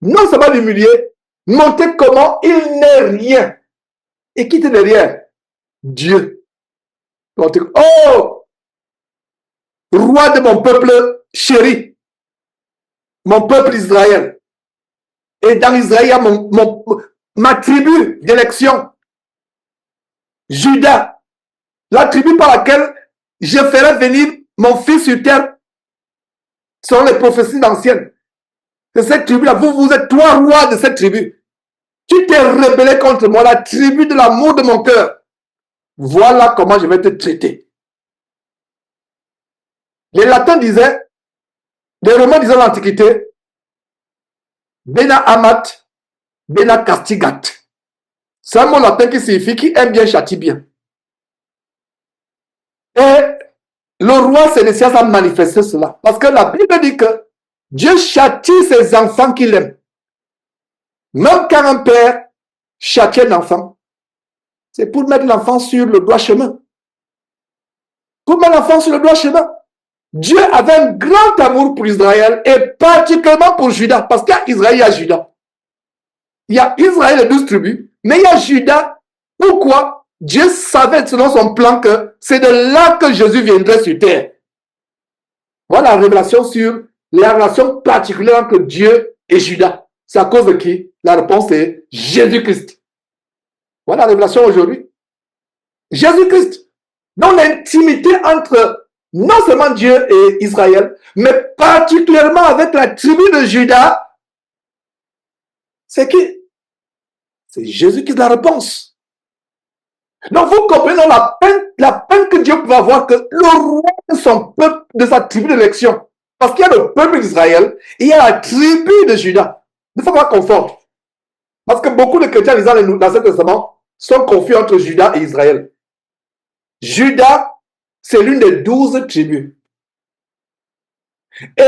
non seulement l'humilier, montrer comment il n'est rien. Et qui n'est rien? Dieu. Oh, roi de mon peuple chéri, mon peuple Israël. Et dans Israël, il y a ma tribu d'élection, Judas, la tribu par laquelle je ferai venir mon fils sur terre, selon les prophéties anciennes. C'est cette tribu-là. Vous êtes toi, roi de cette tribu. Tu t'es rebellé contre moi, la tribu de l'amour de mon cœur. Voilà comment je vais te traiter. Les latins disaient, les romains disaient dans l'Antiquité, Bena amat, bena castigat. C'est un mot latin qui signifie qui aime bien châtie bien. Et le roi Sédécias a manifesté cela. Parce que la Bible dit que Dieu châtie ses enfants qu'il aime. Même quand un père châtie un enfant, c'est pour mettre l'enfant sur le droit chemin. Pour mettre l'enfant sur le droit chemin. Dieu avait un grand amour pour Israël et particulièrement pour Judas. Parce qu'il y a Israël, il y a Judas. Il y a Israël, les 12 tribus, mais il y a Judas. Pourquoi? Dieu savait selon son plan que c'est de là que Jésus viendrait sur terre. Voilà la révélation sur la relation particulière entre Dieu et Judas. C'est à cause de qui? La réponse est Jésus-Christ. Voilà la révélation aujourd'hui. Jésus-Christ. Donc l'intimité entre non seulement Dieu et Israël, mais particulièrement avec la tribu de Judas, c'est qui? C'est Jésus qui est la réponse. Donc vous comprenez la peine que Dieu peut avoir que le roi de son peuple, de sa tribu d'élection. Parce qu'il y a le peuple d'Israël et il y a la tribu de Judas. Il ne faut pas confondre. Parce que beaucoup de chrétiens lisant l'Ancien Testament sont confus entre Judas et Israël. Judas, c'est l'une des 12 tribus. Et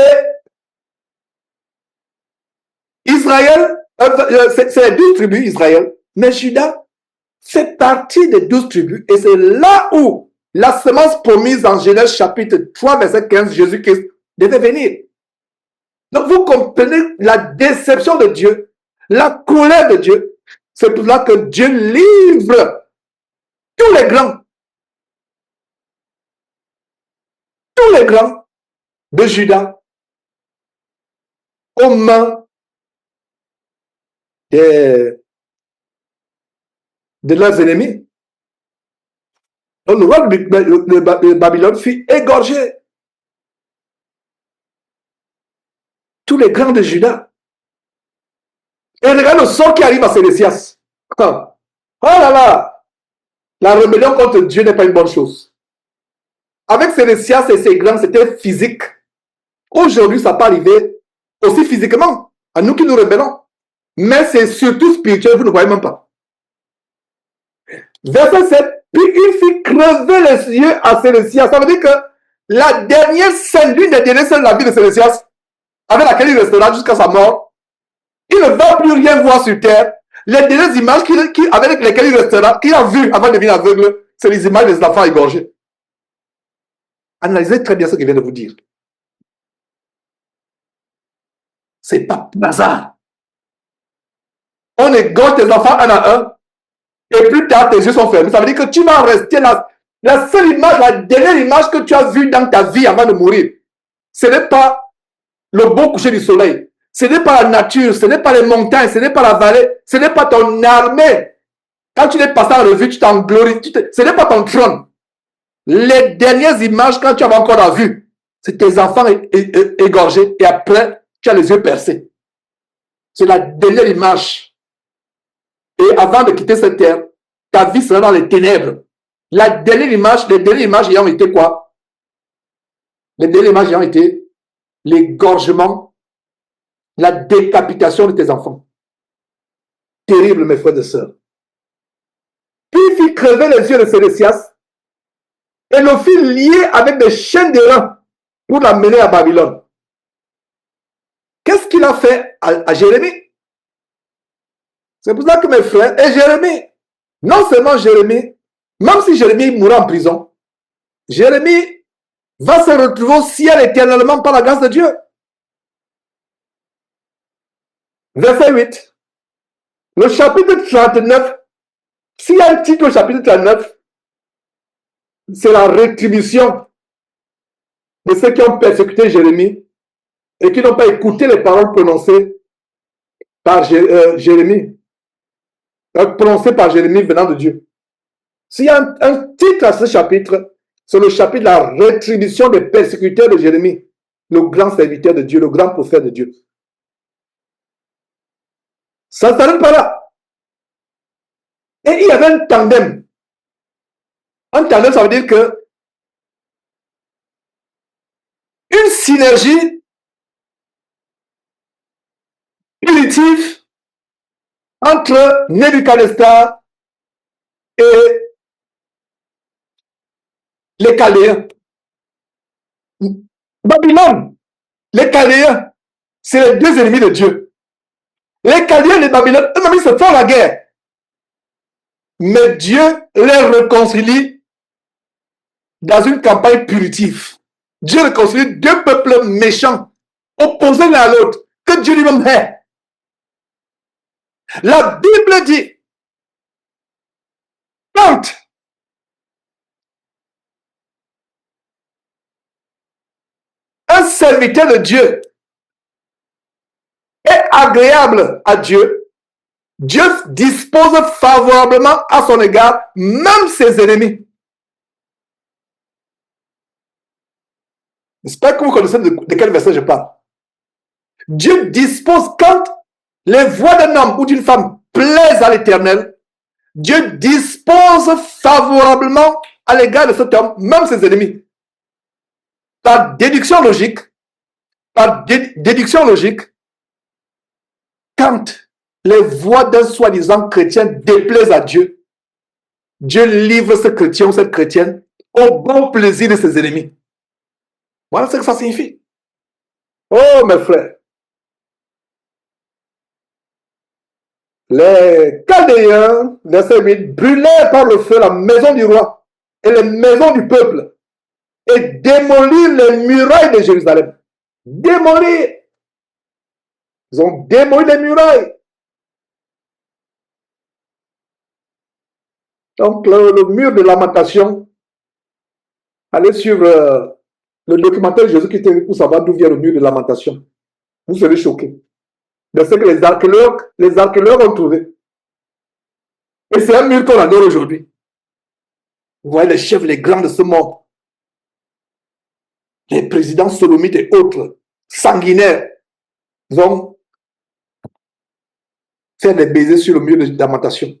Israël, c'est les 12 tribus Israël, mais Judas fait partie des 12 tribus et c'est là où la semence promise en Genèse chapitre 3 verset 15, Jésus-Christ devait venir. Donc vous comprenez la déception de Dieu, la colère de Dieu. C'est pour cela que Dieu livre tous les grands de Judas aux mains de leurs ennemis. Donc le roi de Babylone fut égorgé. Tous les grands de Judas. Et regarde le sort qui arrive à Sédécias. Oh là là! La rébellion contre Dieu n'est pas une bonne chose. Avec Sédécias et ses grands, c'était physique. Aujourd'hui, ça peut arriver aussi physiquement, à nous qui nous rébellons. Mais c'est surtout spirituel, vous ne voyez même pas. Verset 7, puis il fit crever les yeux à Sédécias. Ça veut dire que la dernière scène, l'une des dernières scènes de la vie de Sédécias, avec laquelle il restera jusqu'à sa mort, il ne va plus rien voir sur terre. Les dernières images avec lesquelles il restera, qu'il a vues avant de devenir aveugle, c'est les images des enfants égorgés. Analysez très bien ce que je viens de vous dire. C'est pas hasard. On égorge tes enfants un à un, et plus tard, tes yeux sont fermés. Ça veut dire que tu vas rester là. La seule image, la dernière image que tu as vue dans ta vie avant de mourir, ce n'est pas le beau coucher du soleil. Ce n'est pas la nature, ce n'est pas les montagnes, ce n'est pas la vallée, ce n'est pas ton armée. Quand tu l'es passé en revue, tu t'en glorifies. Ce n'est pas ton trône. Les dernières images, quand tu avais encore la vue, c'est tes enfants égorgés et après, tu as les yeux percés. C'est la dernière image. Et avant de quitter cette terre, ta vie sera dans les ténèbres. La dernière image, les dernières images ayant été quoi? Les dernières images ayant été l'égorgement, la décapitation de tes enfants. Terrible, mes frères et sœurs. Puis il fit crever les yeux de Sédécias et le fit lier avec des chaînes de reins pour l'amener à Babylone. Qu'est-ce qu'il a fait à Jérémie? C'est pour ça que mes frères, et Jérémie, non seulement Jérémie, même si Jérémie mourra en prison, Jérémie va se retrouver au ciel éternellement par la grâce de Dieu. Verset 8. Le chapitre 39, s'il y a un titre au chapitre 39, c'est la rétribution de ceux qui ont persécuté Jérémie et qui n'ont pas écouté les paroles prononcées par Jérémie, prononcées par Jérémie venant de Dieu. S'il y a un titre à ce chapitre, c'est le chapitre de la rétribution des persécuteurs de Jérémie, le grand serviteur de Dieu, le grand prophète de Dieu. Ça ne s'arrête pas là. Et il y avait un tandem. Un tandem, ça veut dire que une synergie punitive entre Nebuchadnezzar et les Chaldéens. Babylone, les Chaldéens, c'est les deux ennemis de Dieu. Les Chaldéens et les Babylone, eux-mêmes, ils se font la guerre. Mais Dieu les réconcilie dans une campagne punitive. Dieu réconcilie deux peuples méchants, opposés l'un à l'autre, que Dieu lui-même hait. La Bible dit, quand un serviteur de Dieu est agréable à Dieu, Dieu dispose favorablement à son égard, même ses ennemis. J'espère que vous connaissez de quel verset je parle. Dieu dispose quand les voix d'un homme ou d'une femme plaisent à l'Éternel, Dieu dispose favorablement à l'égard de cet homme, même ses ennemis. Par déduction logique, quand les voix d'un soi-disant chrétien déplaisent à Dieu, Dieu livre ce chrétien ou cette chrétienne au bon plaisir de ses ennemis. Voilà ce que ça signifie. Oh mes frères, les Chaldéens, verset 8, brûlèrent par le feu la maison du roi et les maisons du peuple et démolirent les murailles de Jérusalem. Démolir. Ils ont démoli les murailles. Donc le mur de lamentation, allez suivre le documentaire de Jésus qui était pour savoir d'où vient le mur de lamentation. Vous serez choqués de ce que les archéologues ont trouvé. Et c'est un mur qu'on adore aujourd'hui. Vous voyez les chefs, les grands de ce monde, les présidents sodomites et autres, sanguinaires, vont faire des baisers sur le mur de lamentation.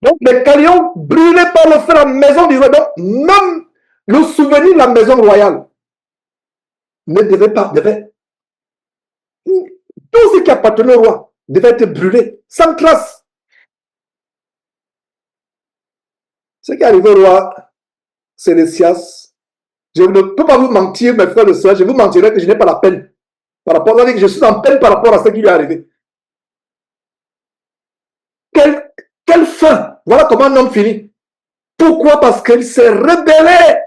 Donc les Chaldéens brûlés par le feu la maison du roi. Donc même le souvenir de la maison royale ne devait tout ce qui appartenait au roi devait être brûlé sans trace. Ce qui est arrivé au roi Sédécias, je ne peux pas vous mentir, mes frères et sœurs, je vous mentirai que je n'ai pas la peine. Par rapport à que je suis en peine par rapport à ce qui lui est arrivé. Quelle fin! Voilà comment un homme finit. Pourquoi? Parce qu'il s'est rebellé.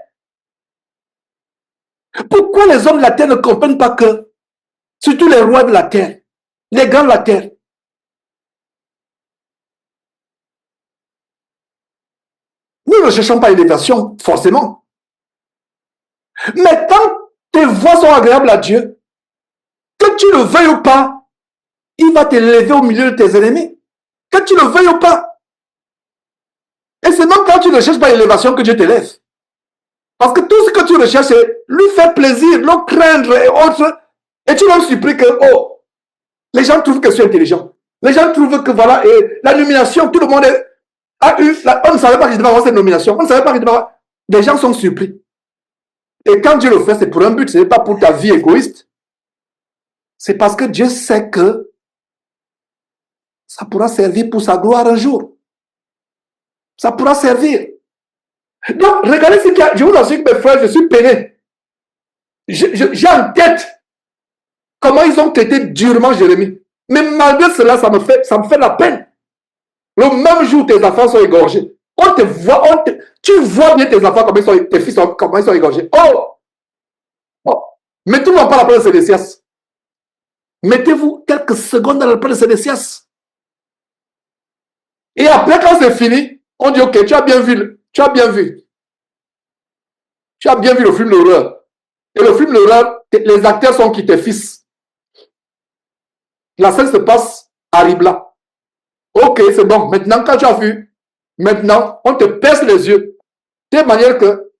Pourquoi les hommes de la terre ne comprennent pas que, surtout les rois de la terre, les grands de la terre, nous ne cherchons pas l'élévation, forcément. Mais quand tes voies sont agréables à Dieu, que tu le veuilles ou pas, il va t'élever au milieu de tes ennemis. Que tu le veuilles ou pas. Et c'est même quand tu ne cherches pas l'élévation que Dieu t'élève. Parce que tout ce que tu recherches, c'est lui faire plaisir, le craindre et autres. Et tu vas me surpris que, oh, les gens trouvent que je suis intelligent. Les gens trouvent que, voilà, et la nomination, tout le monde a eu, on ne savait pas que je devais avoir cette nomination. On ne savait pas que je devais avoir. Les gens sont surpris. Et quand Dieu le fait, c'est pour un but, ce n'est pas pour ta vie égoïste. C'est parce que Dieu sait que ça pourra servir pour sa gloire un jour. Ça pourra servir. Donc, regardez ce qu'il y a. Je vous assure que mes frères, je suis peiné. J'ai en tête comment ils ont traité durement Jérémie. Mais malgré cela, ça me fait la peine. Le même jour, tes enfants sont égorgés. On te voit, tu vois bien tes enfants, tes fils, comment ils sont égorgés. Oh! Mais tout le monde parle après de Sédécias. Mettez-vous quelques secondes dans le plan de Sédécias. Et après, quand c'est fini, on dit, ok, tu as bien vu. Tu as bien vu. Tu as bien vu le film d'horreur. Et le film d'horreur, les acteurs sont qui, tes fils. La scène se passe à Ribla. Ok, c'est bon. Maintenant, quand tu as vu, maintenant, on te perce les yeux. De manière que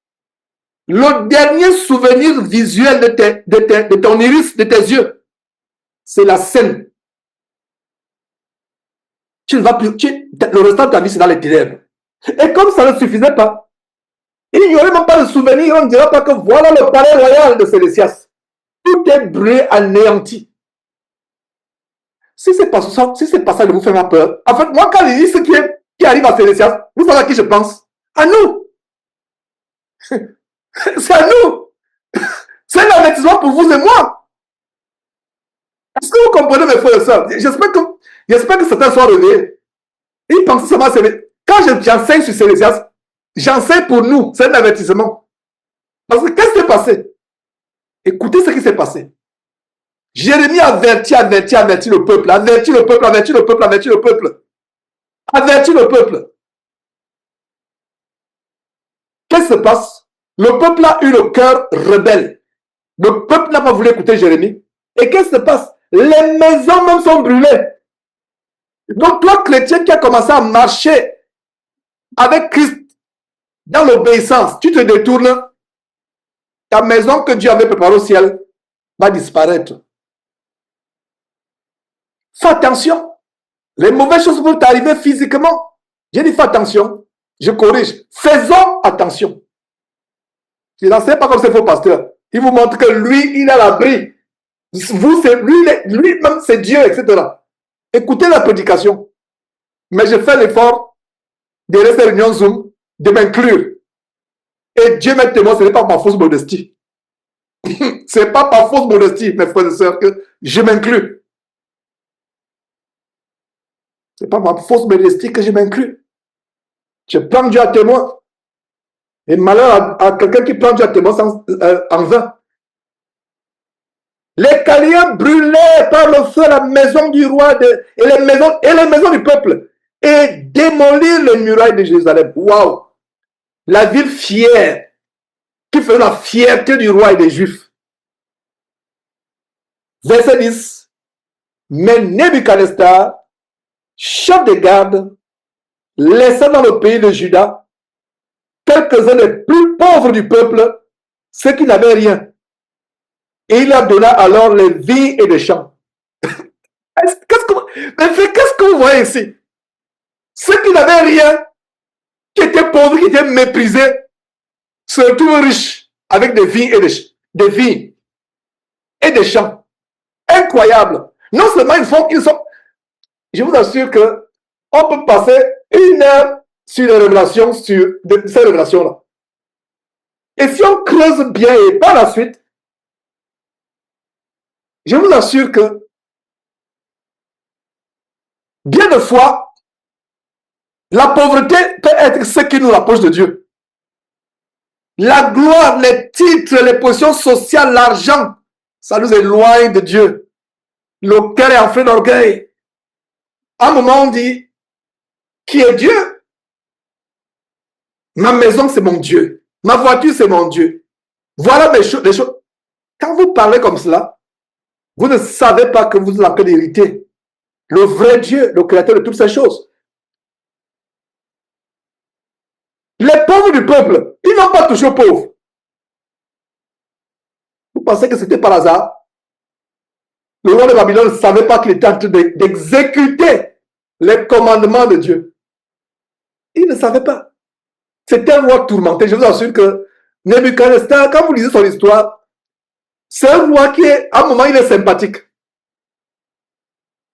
le dernier souvenir visuel de ton iris, de tes yeux, c'est la scène. Tu ne vas plus, le restant de ta vie, c'est dans les ténèbres. Et comme ça ne suffisait pas, il n'y aurait même pas de souvenir, on ne dira pas que voilà le palais royal de Sédécias. Tout est brûlé, anéanti. Si c'est pas ça, si c'est pas ça de vous faire peur, en fait, moi, quand je dis ce qui arrive à Sédécias, vous savez à qui je pense? À nous. C'est à nous. C'est un avertissement pour vous et moi. Est-ce que vous comprenez, mes frères et sœurs? J'espère que certains sont réveillés. Ils pensent seulement à Sédécias. Quand j'enseigne sur Sédécias, j'enseigne pour nous. C'est un avertissement. Parce que qu'est-ce qui s'est passé? Écoutez ce qui s'est passé. Jérémie avertit le peuple, avertit le peuple. Qu'est-ce qui se passe? Le peuple a eu le cœur rebelle. Le peuple n'a pas voulu écouter Jérémie. Et qu'est-ce qui se passe? Les maisons même sont brûlées. Donc toi, chrétien qui a commencé à marcher avec Christ dans l'obéissance, tu te détournes, ta maison que Dieu avait préparée au ciel va disparaître. Fais attention. Les mauvaises choses vont t'arriver physiquement. J'ai dit fais attention. Je corrige. Faisons attention. Je n'enseigne pas comme c'est faux pasteur. Il vous montre que lui, il a l'abri. Vous, c'est lui-même, c'est Dieu, etc. Écoutez la prédication. Mais je fais l'effort de rester réunion Zoom, de m'inclure. Et Dieu m'est témoin, ce n'est pas ma fausse modestie. Ce n'est pas ma fausse modestie, mes frères et sœurs, que je m'inclus. Ce n'est pas ma fausse modestie que je m'inclus. Je prends Dieu à témoin. Et malheur à quelqu'un qui prend Dieu à témoin en vain. Les Caliens brûlaient par le feu la maison du roi et les maisons du peuple et démolir les murailles de Jérusalem. Waouh! La ville fière qui fait la fierté du roi et des Juifs. Verset 10. Mais Nebuchadnezzar, chef des gardes, laissa dans le pays de Juda quelques-uns des plus pauvres du peuple, ceux qui n'avaient rien. Et il leur donna alors les vignes et les champs. Qu'est-ce que vous voyez ici? Ceux qui n'avaient rien, qui étaient pauvres, qui étaient méprisés, se retrouvent riches avec des vignes et des champs. Incroyable. Non seulement ils sont... Je vous assure que on peut passer une heure sur les révélations, sur ces révélations-là. Et si on creuse bien et par la suite, je vous assure que bien de fois, la pauvreté peut être ce qui nous rapproche de Dieu. La gloire, les titres, les positions sociales, l'argent, ça nous éloigne de Dieu. Le cœur est enflé d'orgueil. À un moment, on dit, qui est Dieu? Ma maison, c'est mon Dieu. Ma voiture, c'est mon Dieu. Voilà les choses. Quand vous parlez comme cela, vous ne savez pas que vous êtes en train d'hériter le vrai Dieu, le créateur de toutes ces choses. Les pauvres du peuple, ils n'ont pas touché aux pauvres. Vous pensez que c'était par hasard? Le roi de Babylone ne savait pas qu'il était en train d'exécuter les commandements de Dieu. Il ne savait pas. C'était un roi tourmenté. Je vous assure que Nebuchadnezzar, quand vous lisez son histoire, c'est un roi qui est, à un moment, il est sympathique.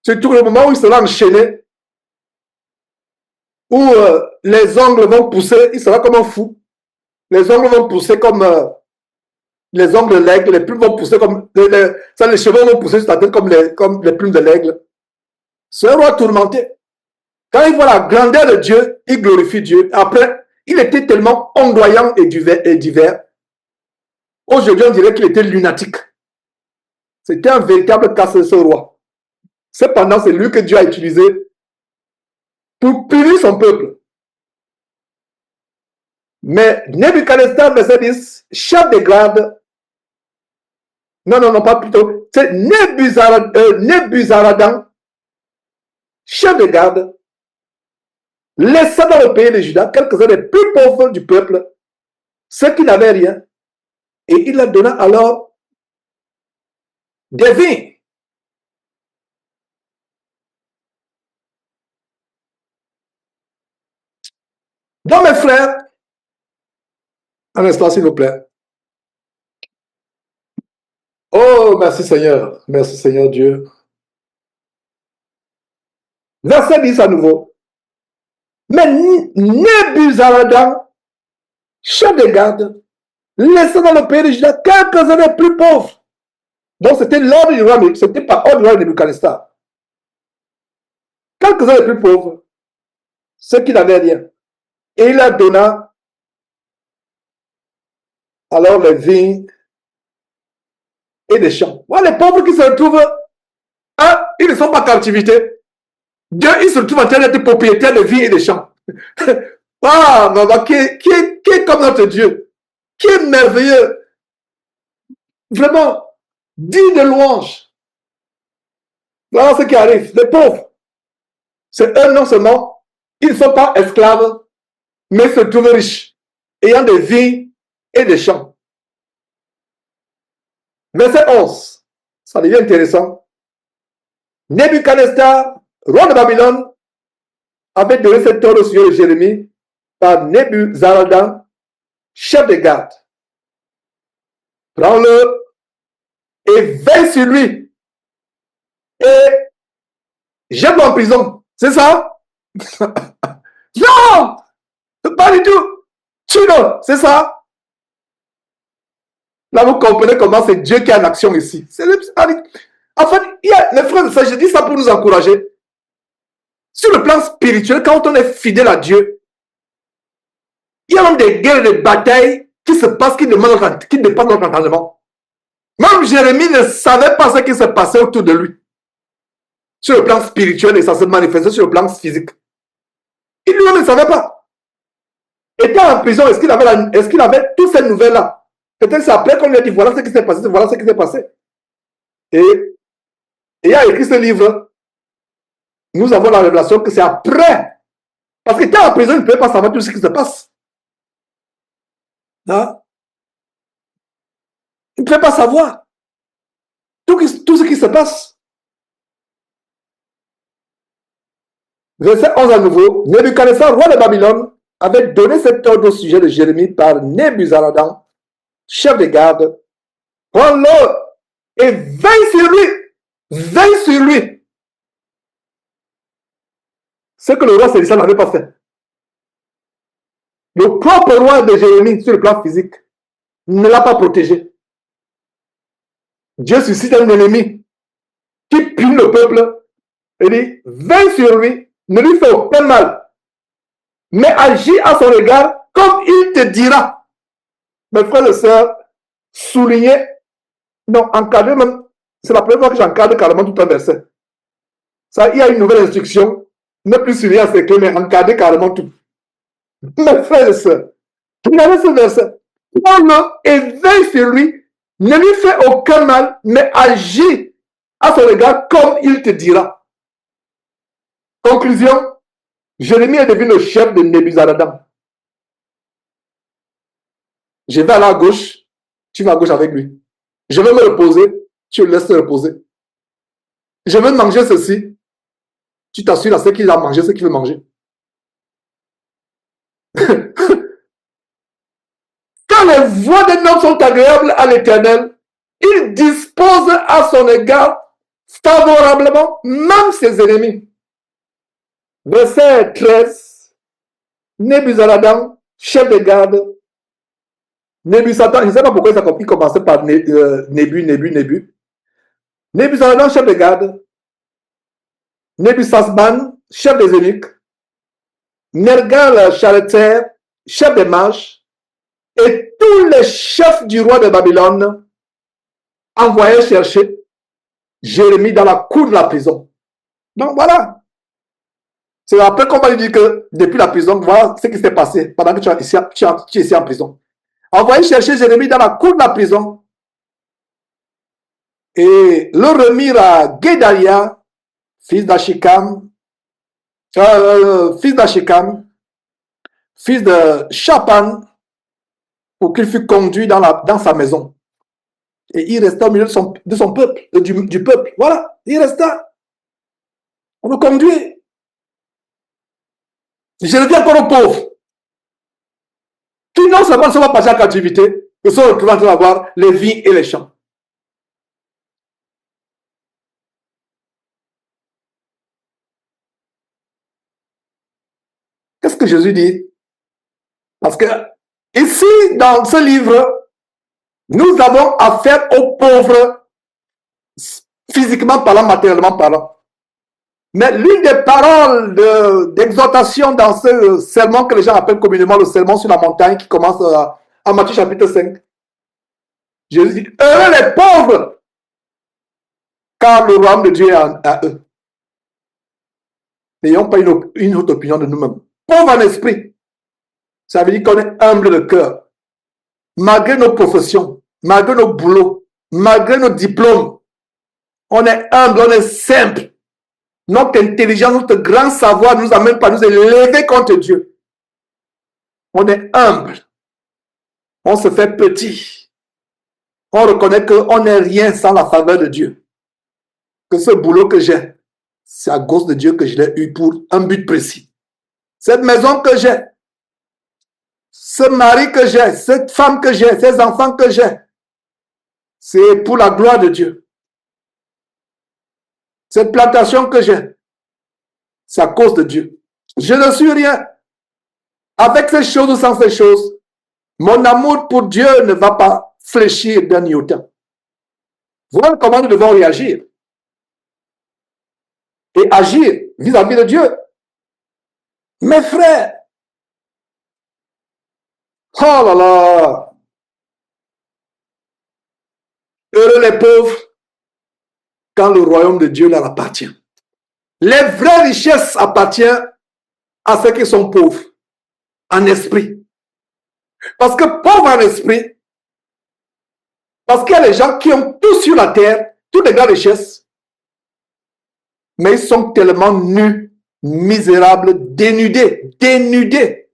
Surtout le moment où il sera enchaîné, où les ongles vont pousser, il sera comme un fou. Les ongles vont pousser comme les ongles de l'aigle, les plumes vont pousser comme... les cheveux vont pousser sur ta tête comme les plumes de l'aigle. C'est un roi tourmenté. Quand il voit la grandeur de Dieu, il glorifie Dieu. Après, il était tellement ondoyant et divers. Aujourd'hui, on dirait qu'il était lunatique. C'était un véritable casse ce roi. Cependant, c'est lui que Dieu a utilisé pour punir son peuple. Mais Nebuchadnezzar, verset 10, chef de garde, non, pas plutôt, c'est Nebuzaradan, chef de garde, laissa dans le pays de Juda quelques-uns des plus pauvres du peuple, ceux qui n'avaient rien, et il leur donna alors des vignes. Donc, mes frères, un instant, s'il vous plaît. Oh, merci Seigneur Dieu. Verset 10 à nouveau. Mais Nebuzaradan, chef de garde, laissa dans le pays de Juda quelques-uns des plus pauvres. Donc, c'était l'ordre du roi, mais ce n'était pas ordre du roi de Nebuchadnezzar. Quelques-uns des plus pauvres, ceux qui n'avaient rien. Et il leur donna alors les vignes et des champs. Voilà les pauvres qui se retrouvent, hein, ils ne sont pas en captivité. Dieu, ils se retrouvent en train d'être propriétaires de vignes et de champs. Ah, maman, qui est comme notre Dieu, qui est merveilleux, vraiment, digne de louange. Voilà ce qui arrive, les pauvres. C'est eux non seulement, ils ne sont pas esclaves, mais se trouvent riches, ayant des vignes et des champs. Verset 11, ça devient intéressant. Nebuchadnezzar, roi de Babylone, avait donné cet ordre au Seigneur de Jérémie par Nebuzaradan, chef de garde. Prends-le et veille sur lui et jette-le en prison. C'est ça? Non! Pas du tout! Tue-le! C'est ça? Là, vous comprenez comment c'est Dieu qui est en action ici. En fait, les frères et sœurs, je dis ça pour nous encourager. Sur le plan spirituel, quand on est fidèle à Dieu, il y a même des guerres, des batailles qui se passent, qui dépassent notre entendement. Même Jérémie ne savait pas ce qui se passait autour de lui. Sur le plan spirituel, et ça se manifestait sur le plan physique. Il lui-même ne savait pas. Étant en prison, est-ce qu'il avait toutes ces nouvelles-là? Peut-être c'est après qu'on lui a dit, voilà ce qui s'est passé, voilà ce qui s'est passé. Et il a écrit ce livre. Nous avons la révélation que c'est après. Parce que étant en prison, il ne peut pas savoir tout ce qui se passe. Hein? Il ne peut pas savoir tout ce qui se passe. Verset 11 à nouveau. Nebuchadnezzar, roi de Babylone, avait donné cet ordre au sujet de Jérémie par Nebuzaradan, chef de garde. Prends-le et veille sur lui. Veille sur lui. Ce que le roi Sédécia n'avait pas fait. Le propre roi de Jérémie, sur le plan physique, ne l'a pas protégé. Dieu suscite un ennemi qui punit le peuple et dit, veille sur lui, ne lui fais aucun mal, mais agis à son égard comme il te dira. Mes frères et sœurs, souligner, non, encadrer même, c'est la première fois que j'encadre carrément tout un verset. Ça, il y a une nouvelle instruction, ne plus souligner à ses clés, mais encadrer carrément tout. Mes frères et sœurs, regardez ce verset. Prends-le et veille sur lui, ne lui fais aucun mal, mais agis à son égard comme il te dira. Conclusion, Jérémie est devenu le chef de Nebuzaradan. Je vais aller à gauche, tu vas à gauche avec lui. Je vais me reposer, tu le laisses te reposer. Je veux manger ceci, tu t'assures à ce qu'il a mangé, ce qu'il veut manger. Quand les voies d'un homme sont agréables à l'Éternel, il dispose à son égard favorablement même ses ennemis. Verset 13, Nebuzaradan, chef de garde. Nebuzaradan, je ne sais pas pourquoi il commençait par Nebu. Nebuzaradan, chef de garde. Nebuzaradan, chef des eunuques. Nergal Chareter, chef des mages. Et tous les chefs du roi de Babylone envoyés chercher Jérémie dans la cour de la prison. Donc voilà. C'est après qu'on va lui dire que depuis la prison, voilà ce qui s'est passé pendant que tu es ici en prison. Envoyé chercher Jérémie dans la cour de la prison et le remirent à Guédalia, fils d'Achikam, fils de Chapan, pour qu'il fût conduit dans sa maison. Et il resta au milieu de son peuple, du peuple. Voilà, il resta. On le conduit. Je reviens encore aux pauvres. Qui non seulement ne va passer en captivité, mais sont retrouvés en train d'avoir les vignes et les champs. Qu'est-ce que Jésus dit? Parce que ici, dans ce livre, nous avons affaire aux pauvres, physiquement parlant, matériellement parlant. Mais l'une des paroles d'exhortation dans ce sermon que les gens appellent communément le sermon sur la montagne, qui commence à Matthieu chapitre 5, Jésus dit, heureux les pauvres, car le royaume de Dieu est à eux. N'ayons pas une autre opinion de nous-mêmes. Pauvre en esprit, ça veut dire qu'on est humble de cœur. Malgré nos professions, malgré nos boulots, malgré nos diplômes, on est humble, on est simple. Notre intelligence, notre grand savoir ne nous amène pas à nous élever contre Dieu. On est humble. On se fait petit. On reconnaît qu'on n'est rien sans la faveur de Dieu. Que ce boulot que j'ai, c'est à cause de Dieu que je l'ai eu pour un but précis. Cette maison que j'ai, ce mari que j'ai, cette femme que j'ai, ces enfants que j'ai, c'est pour la gloire de Dieu. Cette plantation que j'ai, c'est à cause de Dieu. Je ne suis rien. Avec ces choses ou sans ces choses, mon amour pour Dieu ne va pas fléchir d'un iota. Voilà comment nous devons réagir et agir vis-à-vis de Dieu. Mes frères, oh là là, heureux les pauvres quand le royaume de Dieu leur appartient. Les vraies richesses appartiennent à ceux qui sont pauvres en esprit. Parce que pauvres en esprit, parce qu'il y a des gens qui ont tout sur la terre, toutes les grandes richesses, mais ils sont tellement nus, misérables, dénudés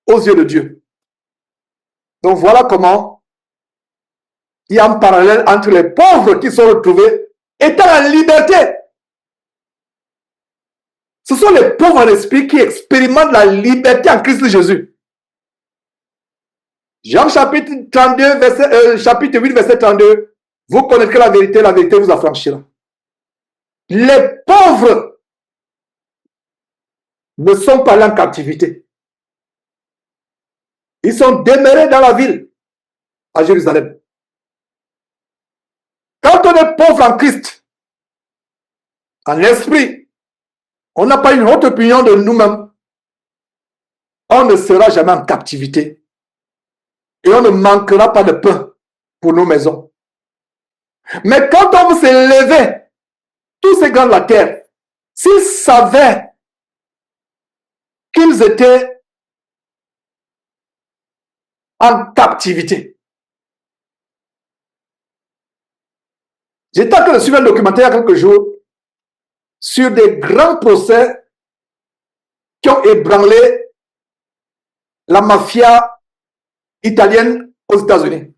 aux yeux de Dieu. Donc voilà comment il y a un parallèle entre les pauvres qui sont retrouvés étant en liberté. Ce sont les pauvres en esprit qui expérimentent la liberté en Christ Jésus. Jean chapitre 32, chapitre 8, verset 32, vous connaîtrez la vérité vous affranchira. Les pauvres ne sont pas allés en captivité. Ils sont demeurés dans la ville, à Jérusalem. Quand on est pauvre en Christ, en esprit, on n'a pas une haute opinion de nous-mêmes, on ne sera jamais en captivité. Et on ne manquera pas de pain pour nos maisons. Mais quand on veut s'élever, tous ces grands de la terre, s'ils savaient qu'ils étaient en captivité. J'étais en train de suivre un documentaire il y a quelques jours sur des grands procès qui ont ébranlé la mafia italienne aux États-Unis.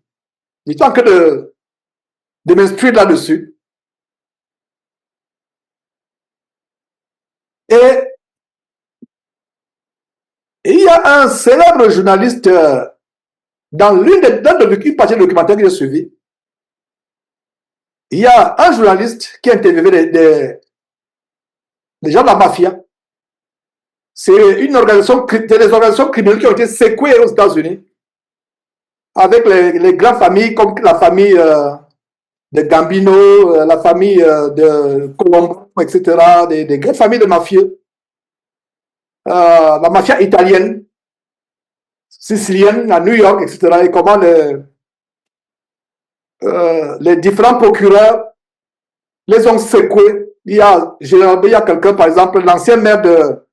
J'étais en train de m'instruire là-dessus. Et il y a un célèbre journaliste dans une partie du documentaire que j'ai suivi. Il y a un journaliste qui a interviewé des gens de la mafia. C'est des organisations criminelles qui ont été secouées aux États-Unis avec les grandes familles comme la famille de Gambino, la famille de Colombo, etc., des grandes familles de mafieux. La mafia italienne, sicilienne, à New York, etc., et comment les différents procureurs les ont secoués. Il y a quelqu'un, par exemple, l'ancien maire de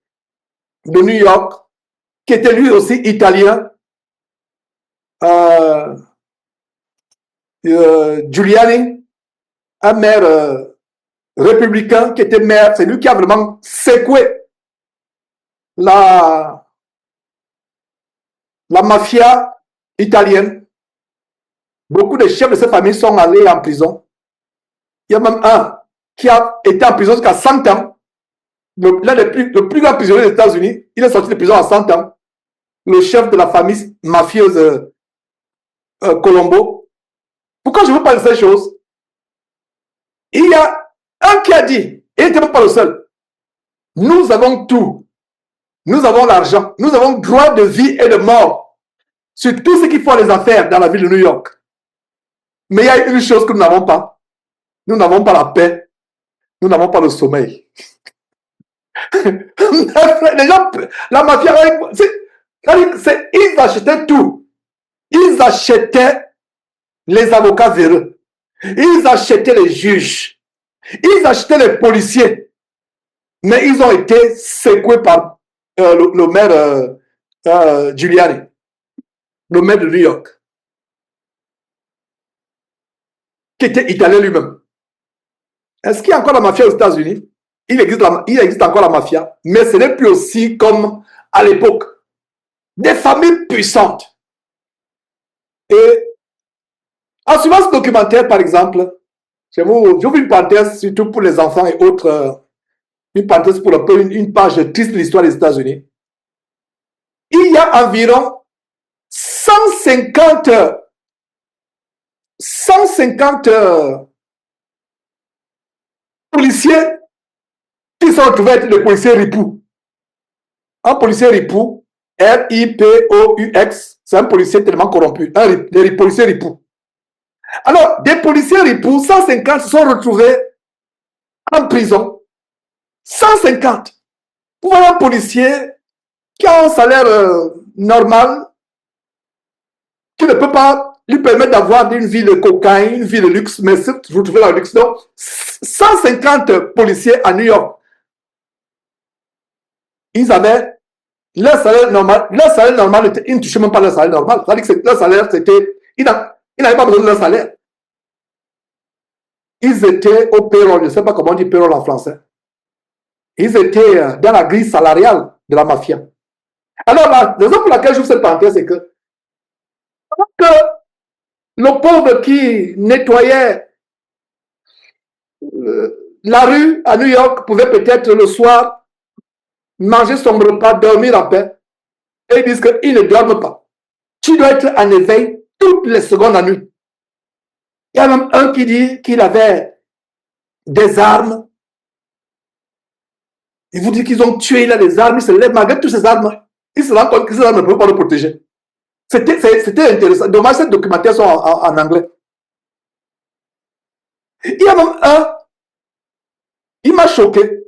New York, qui était lui aussi italien, Giuliani, un maire républicain qui était maire, c'est lui qui a vraiment secoué la mafia italienne. Beaucoup de chefs de cette famille sont allés en prison. Il y a même un qui a été en prison jusqu'à 100 ans. Le plus grand prisonnier des États-Unis, il est sorti de prison à 100 ans. Le chef de la famille mafieuse Colombo. Pourquoi je vous parle de ces choses? Il y a un qui a dit, et il n'était même pas le seul, nous avons tout. Nous avons l'argent. Nous avons droit de vie et de mort sur tout ce qu'il faut les affaires dans la ville de New York. Mais il y a une chose que nous n'avons pas. Nous n'avons pas la paix. Nous n'avons pas le sommeil. Les gens, la mafia, ils achetaient tout. Ils achetaient les avocats véreux. Ils achetaient les juges. Ils achetaient les policiers. Mais ils ont été secoués par le maire Giuliani, le maire de New York, qui était italien lui-même. Est-ce qu'il y a encore la mafia aux États-Unis? Il existe encore la mafia, mais ce n'est plus aussi comme à l'époque. Des familles puissantes. Et en suivant ce documentaire, par exemple, j'ouvre une parenthèse, surtout pour les enfants et autres, une parenthèse pour une page triste de l'histoire des États-Unis. Il y a environ 150 policiers qui sont retrouvés être des policiers ripoux. Un policier ripoux, R-I-P-O-U-X, c'est un policier tellement corrompu, des policiers ripoux. Alors, des policiers ripoux, 150 se sont retrouvés en prison. 150. Pour voir un policier qui a un salaire normal, qui ne peut pas lui permettre d'avoir une vie de cocaïne, une vie de luxe, mais se retrouver dans le luxe. Donc, 150 policiers à New York, ils avaient leur salaire normal. Leur salaire normal, ils ne touchaient même pas leur salaire normal. C'est-à-dire que leur salaire, c'était... Ils n'avaient pas besoin de leur salaire. Ils étaient au payroll, je ne sais pas comment on dit payroll en français. Ils étaient dans la grille salariale de la mafia. Alors, la raison pour laquelle j'ouvre cette parenthèse, c'est que le pauvre qui nettoyait la rue à New York pouvait peut-être le soir manger son repas, dormir en paix. Et ils disent qu'ils ne dorment pas. Tu dois être en éveil toutes les secondes la nuit. Il y a même un qui dit qu'il avait des armes. Il vous dit qu'ils ont tué, il a des armes, il se lève malgré toutes ces armes. Il se rend compte que ces armes ne peuvent pas le protéger. C'était intéressant. Dommage, ces documentaires sont en anglais. Il y a même un, il m'a choqué.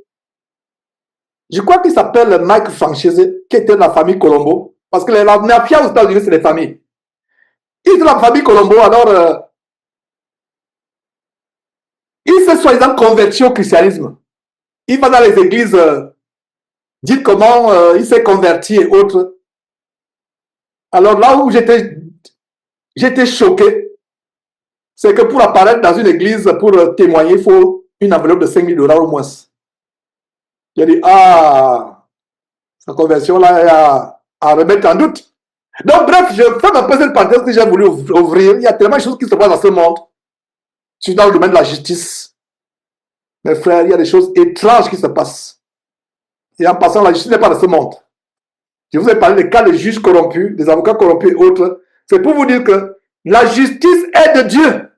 Je crois qu'il s'appelle Mike Franchese, qui était de la famille Colombo. Parce que la mafia aux États-Unis, c'est les familles. Il est de la famille Colombo, alors il s'est soi-disant converti au christianisme. Il va dans les églises, dire comment il s'est converti et autres. Alors là où j'étais choqué, c'est que pour apparaître dans une église, pour témoigner, il faut une enveloppe de 5 000 $ au moins. J'ai dit, ah, sa conversion-là est à remettre en doute. Donc, bref, je fais ma petite parenthèse que j'ai voulu ouvrir. Il y a tellement de choses qui se passent dans ce monde. Je suis dans le domaine de la justice. Mes frères, il y a des choses étranges qui se passent. Et en passant, la justice n'est pas de ce monde. Je vous ai parlé des cas de juges corrompus, des avocats corrompus et autres. C'est pour vous dire que la justice est de Dieu.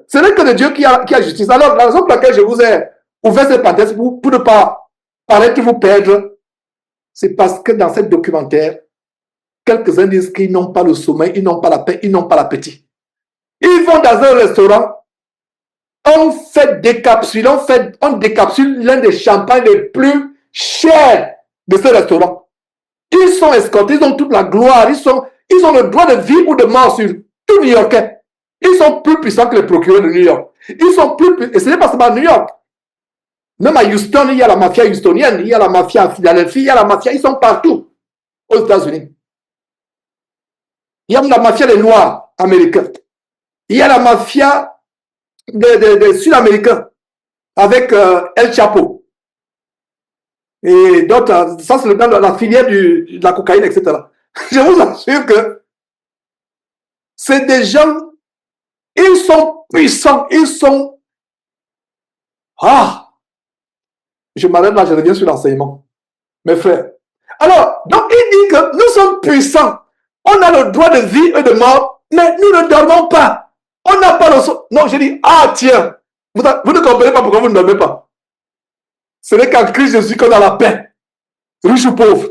Ce n'est que de Dieu qui a justice. Alors, la raison pour laquelle je vous ai ouvert cette parenthèse pour ne pas paraître vous perdre, c'est parce que dans ce documentaire, quelques-uns disent qu'ils n'ont pas le sommeil, ils n'ont pas la paix, ils n'ont pas l'appétit. Ils vont dans un restaurant, on décapsule l'un des champagnes les plus chers de ce restaurant. Ils sont escortés, ils ont toute la gloire, ils ont le droit de vie ou de mort sur tout New Yorkais. Ils sont plus puissants que les procureurs de New York. Ils sont plus... Et ce n'est pas seulement à New York. Même à Houston, il y a la mafia houstonienne, il y a la mafia à Philadelphie, il y a la mafia, ils sont partout aux États-Unis. Il y a la mafia des Noirs américains. Il y a la mafia des Sud-Américains avec El Chapo. Et d'autres, ça c'est dans la filière de la cocaïne, etc. Je vous assure que c'est des gens, ils sont puissants, ils sont... Ah, je m'arrête là, je reviens sur l'enseignement. Mes frères. Alors, donc il dit que nous sommes puissants. On a le droit de vie et de mort, mais nous ne dormons pas. On n'a pas le... Non, je dis, ah tiens, vous ne comprenez pas pourquoi vous ne dormez pas. Ce n'est qu'en Christ Jésus qu'on a la paix, riche ou pauvre.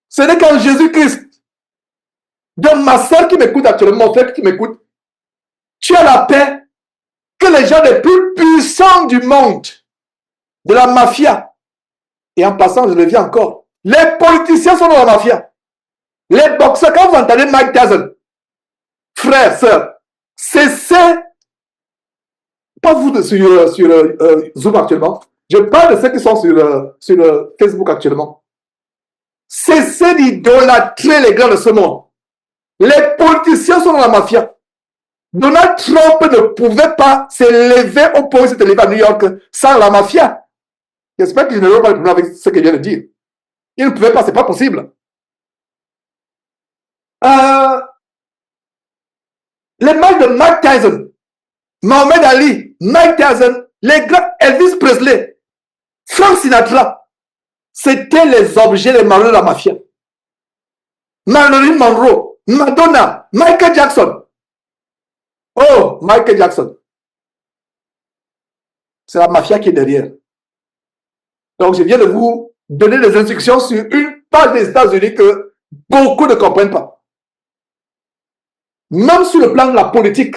Ce n'est qu'en Jésus-Christ. Donc ma soeur qui m'écoute actuellement, mon frère qui m'écoute, tu as la paix que les gens les plus puissants du monde, de la mafia, et en passant, je le dis encore, les politiciens sont dans la mafia. Les boxeurs, quand vous entendez Mike Tyson, frère, sœur, cessez, pas vous sur Zoom actuellement, je parle de ceux qui sont sur Facebook actuellement. Cessez d'idolâtrer les grands de ce monde. Les politiciens sont dans la mafia. Donald Trump ne pouvait pas s'élever au point où il s'est élevé à New York sans la mafia. J'espère que je ne vais pas le problème avec ce que je viens de dire. Il ne pouvait pas, c'est pas possible. Les matchs de Mike Tyson, Mohamed Ali, Mike Tyson, les grands Elvis Presley, Frank Sinatra, c'était les objets des malheureux de la mafia. Marilyn Monroe, Madonna, Michael Jackson. Oh, Michael Jackson. C'est la mafia qui est derrière. Donc, je viens de vous donner des instructions sur une page des États-Unis que beaucoup ne comprennent pas. Même sur le plan de la politique,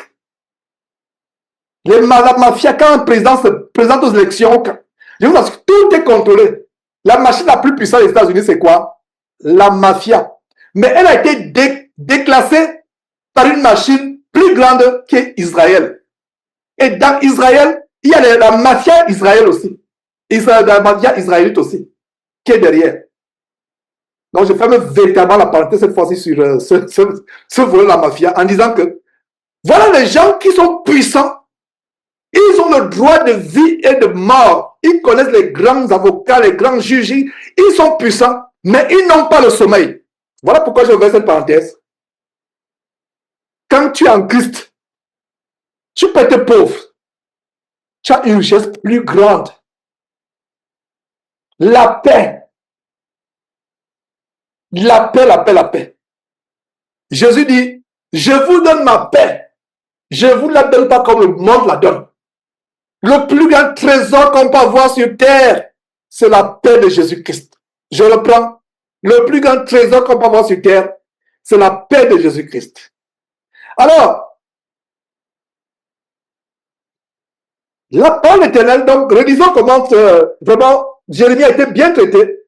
la mafia, quand un président se présente aux élections, je vous assure, tout est contrôlé. La machine la plus puissante des États-Unis, c'est quoi? La mafia. Mais elle a été déclassée par une machine plus grande qu'Israël. Et dans Israël, il y a la mafia Israël aussi. La mafia israélite aussi, qui est derrière. Donc, je ferme véritablement la parenthèse cette fois-ci sur ce volet de la mafia en disant que voilà les gens qui sont puissants. Ils ont le droit de vie et de mort. Ils connaissent les grands avocats, les grands juges. Ils sont puissants, mais ils n'ont pas le sommeil. Voilà pourquoi je ouvert cette parenthèse. Quand tu es en Christ, tu peux être pauvre. Tu as une richesse plus grande. La paix. La paix, la paix, la paix. Jésus dit, je vous donne ma paix. Je ne vous la donne pas comme le monde la donne. Le plus grand trésor qu'on peut avoir sur terre, c'est la paix de Jésus-Christ. Je reprends. Le plus grand trésor qu'on peut avoir sur terre, c'est la paix de Jésus-Christ. Alors, la parole éternelle, donc, relisons comment vraiment Jérémie a été bien traité.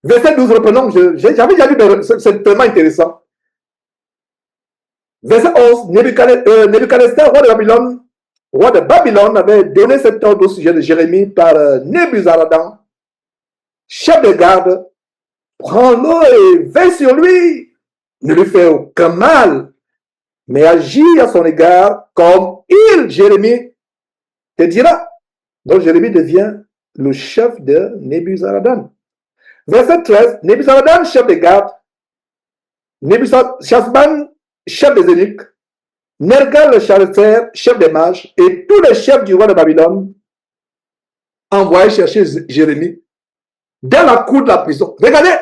Verset 12, reprenons. J'avais déjà lu, c'est tellement intéressant. Verset 11, Nebuchadnezzar, roi de Babylone, avait donné cet ordre au sujet de Jérémie par Nebuzaradan, chef de garde. Prends-le et veille sur lui. Ne lui fais aucun mal, mais agis à son égard comme il, Jérémie, te dira. Donc Jérémie devient le chef de Nebuzaradan. Verset 13, Nebuzaradan, chef de garde, Shazban, chef des eunuques, Nergal le charretier, chef des mages, et tous les chefs du roi de Babylone envoyaient chercher Jérémie dans la cour de la prison. Regardez,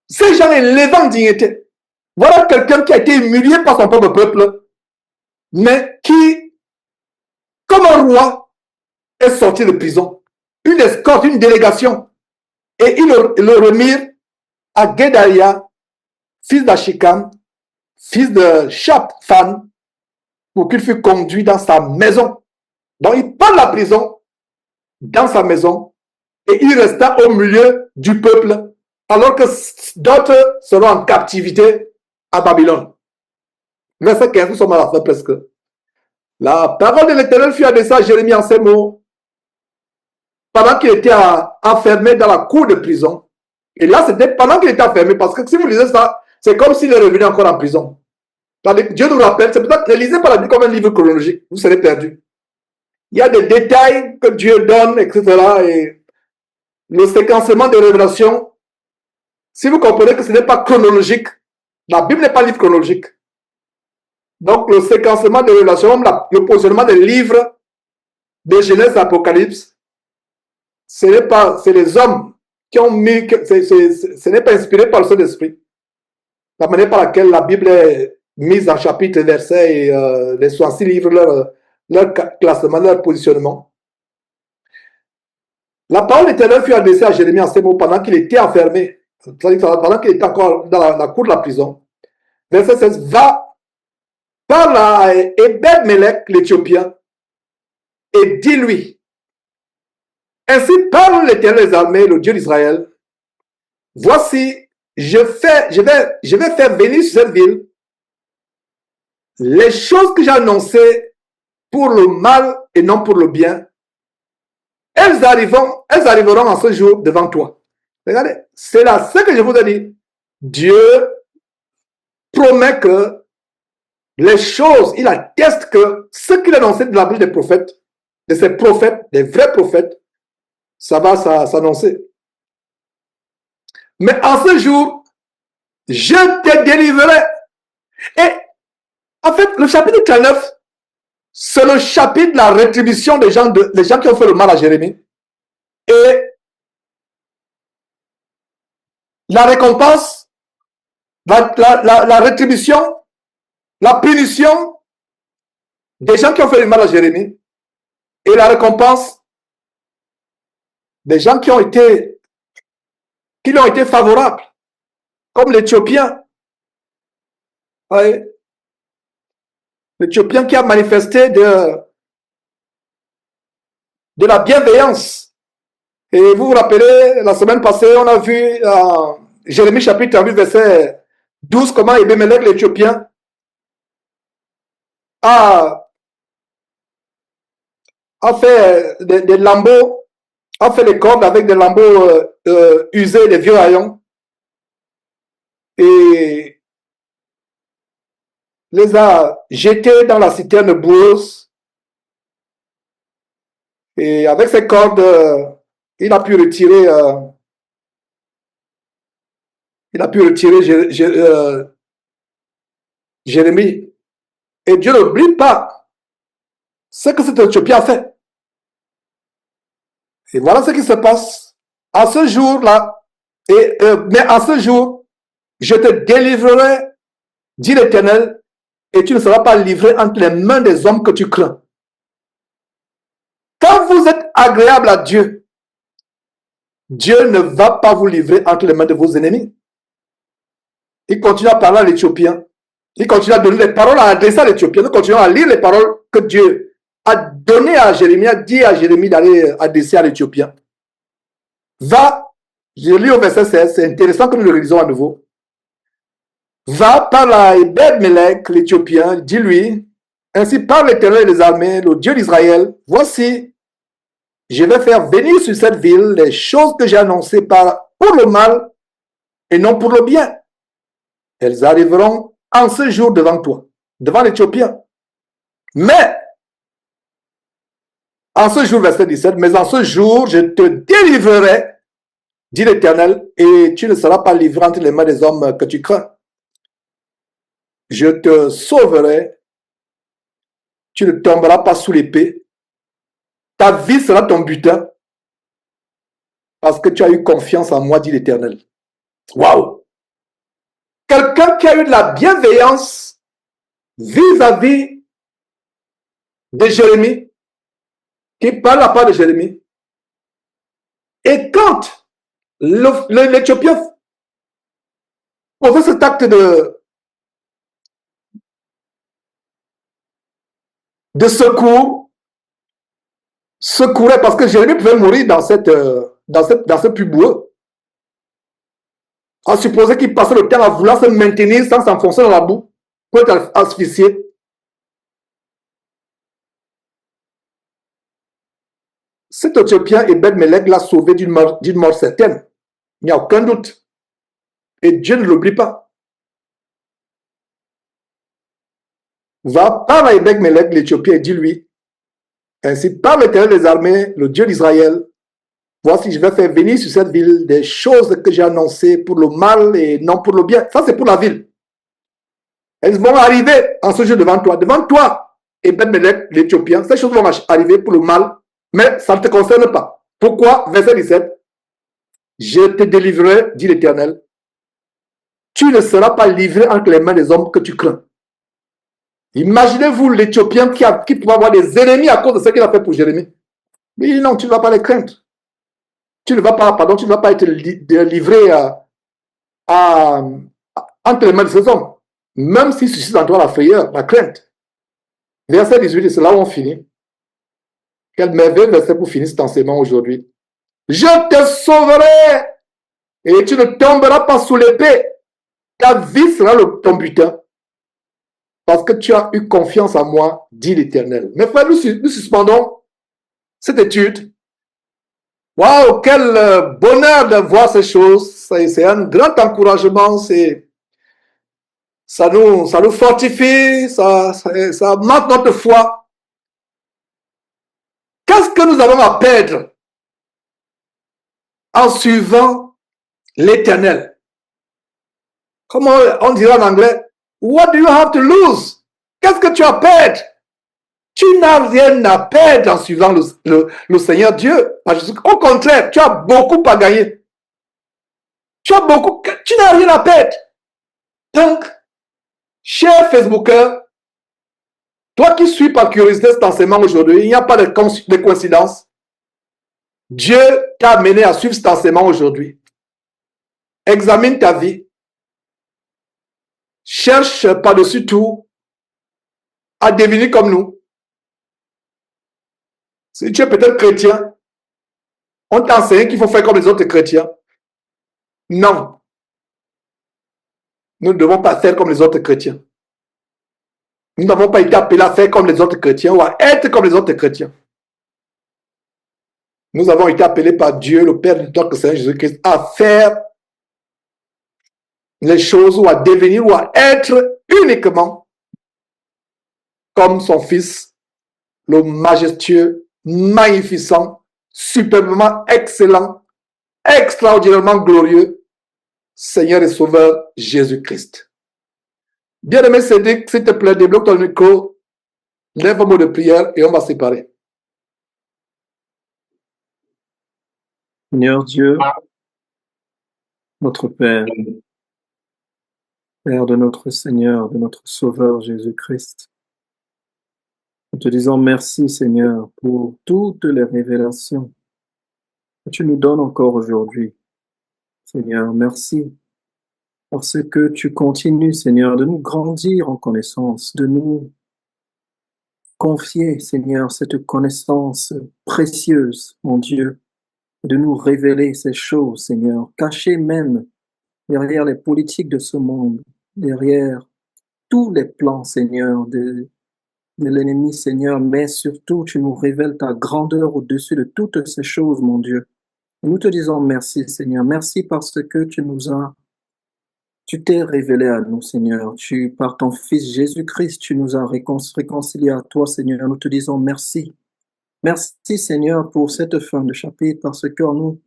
ces gens élevés en dignité. Voilà quelqu'un qui a été humilié par son propre peuple, mais qui, comme un roi, est sorti de prison. Une escorte, une délégation. Et ils le remirent à Gedalia, fils d'Achikam, fils de Shaphan, pour qu'il fût conduit dans sa maison. Donc il part de la prison dans sa maison et il resta au milieu du peuple alors que d'autres seront en captivité à Babylone. Verset 15, nous sommes à la fin presque. La parole de l'Éternel fut adressée à Jérémie en ces mots, pendant qu'il était enfermé dans la cour de prison. Et là, c'était pendant qu'il était enfermé, parce que si vous lisez ça, c'est comme s'il est revenu encore en prison. Dieu nous rappelle, c'est pour ça que ne lisez pas la Bible comme un livre chronologique, vous serez perdu. Il y a des détails que Dieu donne, etc. Et le séquencement des révélations, si vous comprenez que ce n'est pas chronologique, la Bible n'est pas un livre chronologique. Donc, le séquencement des révélations, le positionnement des livres de Genèse et Apocalypse, ce n'est pas, c'est les hommes qui ont mis, ce n'est pas inspiré par le Saint-Esprit. La manière par laquelle la Bible est mise en chapitre, versets et les 66 livres, leur classement, leur positionnement. La parole d'Éternel fut adressée à Jérémie en ces mots pendant qu'il était enfermé, pendant qu'il était encore dans la cour de la prison. Verset 16, va, parle à Ebed-Melech, l'Éthiopien, et dis-lui, ainsi parle l'Éternel des armées, le Dieu d'Israël, voici, je vais faire venir sur cette ville les choses que j'ai annoncées pour le mal et non pour le bien. Elles arriveront en ce jour devant toi. Regardez, c'est là ce que je vous ai dit. Dieu promet que les choses, il atteste que ce qu'il a annoncé de la bouche des prophètes, de ces prophètes, des vrais prophètes, ça va s'annoncer. Mais en ce jour, je te délivrerai. Et en fait, le chapitre 39, c'est le chapitre de la rétribution des gens qui ont fait le mal à Jérémie. Et la récompense, la rétribution, la punition des gens qui ont fait le mal à Jérémie. Et la récompense des gens qui lui ont été favorables, comme l'Éthiopien. Oui. L'Éthiopien qui a manifesté de la bienveillance. Et vous vous rappelez, la semaine passée, on a vu Jérémie chapitre 38, verset 12, comment Ebed-Melech l'Éthiopien a fait des lambeaux, a fait des cordes avec des lambeaux usés, des vieux haillons, et les a jetés dans la citerne boueuse. Et avec ces cordes, il a pu retirer Jérémie. Et Dieu n'oublie pas ce que cet Éthiopien a fait. Et voilà ce qui se passe. À ce jour-là, mais à ce jour, je te délivrerai, dit l'Éternel, et tu ne seras pas livré entre les mains des hommes que tu crains. Quand vous êtes agréable à Dieu, Dieu ne va pas vous livrer entre les mains de vos ennemis. Il continue à parler à l'Éthiopien. Il continue à donner les paroles à adresser à l'Éthiopien. Nous continuons à lire les paroles que Dieu a données à Jérémie, a dit à Jérémie d'aller adresser à l'Éthiopien. Va, je lis au verset 16, c'est intéressant que nous le relisons à nouveau. Va, parle à Ebed-Melech, l'Éthiopien, dis-lui, ainsi parle l'Éternel des armées, le Dieu d'Israël, voici, je vais faire venir sur cette ville les choses que j'ai annoncées pour le mal et non pour le bien. Elles arriveront en ce jour devant toi, devant l'Éthiopien. Mais, en ce jour, verset 17, mais en ce jour, je te délivrerai, dit l'Éternel, et tu ne seras pas livré entre les mains des hommes que tu crains. Je te sauverai, tu ne tomberas pas sous l'épée, ta vie sera ton butin, parce que tu as eu confiance en moi, dit l'Éternel. Waouh! Quelqu'un qui a eu de la bienveillance vis-à-vis de Jérémie, qui parle à part de Jérémie. Et quand l'Éthiopien faisait cet acte de secours, secourait, parce que Jérémie pouvait mourir dans ce puits boueux. On supposait qu'il passait le temps à vouloir se maintenir sans s'enfoncer dans la boue pour être asphyxié. Cet Éthiopien, Ebed-Melech, l'a sauvé d'une mort certaine. Il n'y a aucun doute. Et Dieu ne l'oublie pas. Va, parle à Ebed-Melech, l'Éthiopien, et dis-lui, ainsi parle l'Éternel des armées, le Dieu d'Israël, voici, je vais faire venir sur cette ville des choses que j'ai annoncées pour le mal et non pour le bien. Ça, c'est pour la ville. Elles vont arriver en ce jour devant toi. Devant toi, Ebed-Melech, l'Éthiopien, ces choses vont arriver pour le mal, mais ça ne te concerne pas. Pourquoi? Verset 17. Je te délivrerai, dit l'Éternel. Tu ne seras pas livré entre les mains des hommes que tu crains. Imaginez-vous l'Éthiopien qui peut avoir des ennemis à cause de ce qu'il a fait pour Jérémie. Mais non, tu ne vas pas les craindre. Tu ne vas pas être livré entre les mains de ces hommes. Même si suscite en toi la frayeur, la crainte. Verset 18, c'est là où on finit. Quel merveilleux verset pour finir cet enseignement aujourd'hui. Je te sauverai et tu ne tomberas pas sous l'épée. Ta vie sera ton butin. Parce que tu as eu confiance en moi, dit l'Éternel. Mes frères, nous suspendons cette étude. Waouh, quel bonheur de voir ces choses. C'est un grand encouragement. Ça nous fortifie, ça marque notre foi. Qu'est-ce que nous avons à perdre en suivant l'Éternel? Comment on dirait en anglais? What do you have to lose? Qu'est-ce que tu as à perdre? Tu n'as rien à perdre en suivant le Seigneur Dieu. Au contraire, tu as beaucoup à gagner. Tu n'as rien à perdre. Donc, cher Facebooker, toi qui suis par curiosité cet enseignement aujourd'hui, il n'y a pas de coïncidence. Dieu t'a amené à suivre cet enseignement aujourd'hui. Examine ta vie. Cherche par-dessus tout à devenir comme nous. Si tu es peut-être chrétien, on t'enseigne qu'il faut faire comme les autres chrétiens. Non. Nous ne devons pas faire comme les autres chrétiens. Nous n'avons pas été appelés à faire comme les autres chrétiens ou à être comme les autres chrétiens. Nous avons été appelés par Dieu, le Père de notre Seigneur Jésus-Christ, à faire les choses ou à devenir ou à être uniquement comme son Fils, le majestueux, magnificent, superbement excellent, extraordinairement glorieux, Seigneur et Sauveur Jésus-Christ. Bien-aimé Cédric, s'il te plaît, débloque ton micro, lève un mot de prière et on va se séparer. Seigneur Dieu, notre Père, Père de notre Seigneur, de notre Sauveur Jésus-Christ, nous te disons merci Seigneur pour toutes les révélations que tu nous donnes encore aujourd'hui. Seigneur, merci parce que tu continues Seigneur de nous grandir en connaissance, de nous confier Seigneur cette connaissance précieuse, mon Dieu, de nous révéler ces choses Seigneur, cachées même derrière les politiques de ce monde, derrière tous les plans, Seigneur, de l'ennemi, Seigneur, mais surtout, tu nous révèles ta grandeur au-dessus de toutes ces choses, mon Dieu. Et nous te disons merci, Seigneur. Merci parce que tu t'es révélé à nous, Seigneur. Par ton Fils Jésus-Christ, tu nous as réconciliés à toi, Seigneur. Nous te disons merci. Merci, Seigneur, pour cette fin de chapitre, parce que nous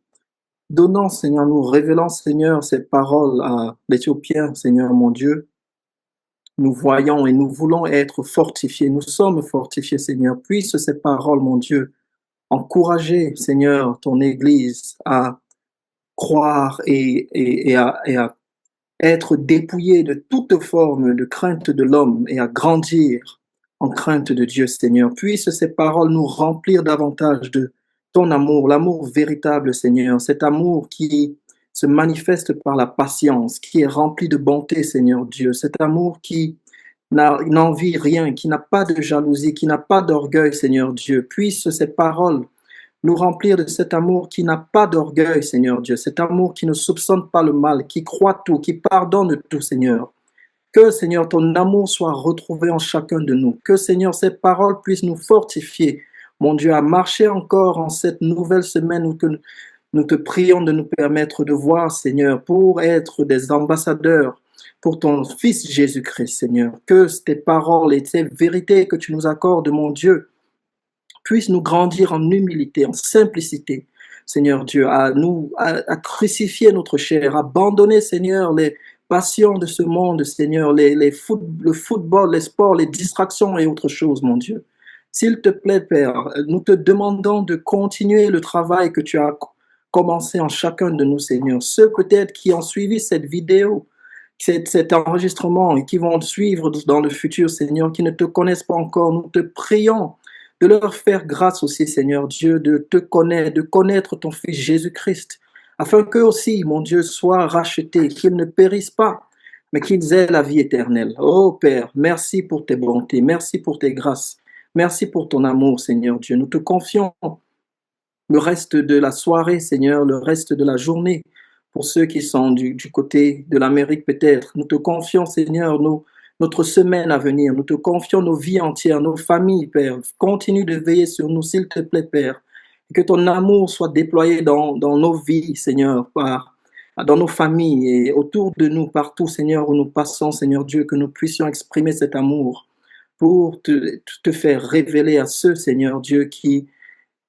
donnons, Seigneur, nous révélons, Seigneur, ces paroles à l'Éthiopien, Seigneur, mon Dieu. Nous voyons et nous voulons être fortifiés. Nous sommes fortifiés, Seigneur. Puisse ces paroles, mon Dieu, encourager, Seigneur, ton Église à croire et à être dépouillé de toute forme de crainte de l'homme et à grandir en crainte de Dieu, Seigneur. Puisse ces paroles nous remplir davantage de ton amour, l'amour véritable, Seigneur, cet amour qui se manifeste par la patience, qui est rempli de bonté, Seigneur Dieu, cet amour qui n'envie rien, qui n'a pas de jalousie, qui n'a pas d'orgueil, Seigneur Dieu. Puisse ces paroles nous remplir de cet amour qui n'a pas d'orgueil, Seigneur Dieu, cet amour qui ne soupçonne pas le mal, qui croit tout, qui pardonne tout, Seigneur. Que, Seigneur, ton amour soit retrouvé en chacun de nous. Que, Seigneur, ces paroles puissent nous fortifier mon Dieu, à marcher encore en cette nouvelle semaine où nous te prions de nous permettre de voir, Seigneur, pour être des ambassadeurs pour ton Fils Jésus-Christ, Seigneur. Que tes paroles et tes vérités que tu nous accordes, mon Dieu, puissent nous grandir en humilité, en simplicité, Seigneur Dieu, à crucifier notre chair, à abandonner, Seigneur, les passions de ce monde, Seigneur, le football, les sports, les distractions et autres choses, mon Dieu. S'il te plaît, Père, nous te demandons de continuer le travail que tu as commencé en chacun de nous, Seigneur. Ceux peut-être qui ont suivi cette vidéo, cet enregistrement et qui vont suivre dans le futur, Seigneur, qui ne te connaissent pas encore, nous te prions de leur faire grâce aussi, Seigneur Dieu, de te connaître, de connaître ton Fils Jésus-Christ, afin qu'eux aussi, mon Dieu, soient rachetés, qu'ils ne périssent pas, mais qu'ils aient la vie éternelle. Oh Père, merci pour tes bontés, merci pour tes grâces, merci pour ton amour, Seigneur Dieu. Nous te confions le reste de la soirée, Seigneur, le reste de la journée, pour ceux qui sont du côté de l'Amérique peut-être. Nous te confions, Seigneur, notre semaine à venir. Nous te confions nos vies entières, nos familles, Père. Continue de veiller sur nous, s'il te plaît, Père. Et que ton amour soit déployé dans nos vies, Seigneur, dans nos familles et autour de nous, partout, Seigneur, où nous passons, Seigneur Dieu, que nous puissions exprimer cet amour pour te faire révéler à ceux, Seigneur Dieu,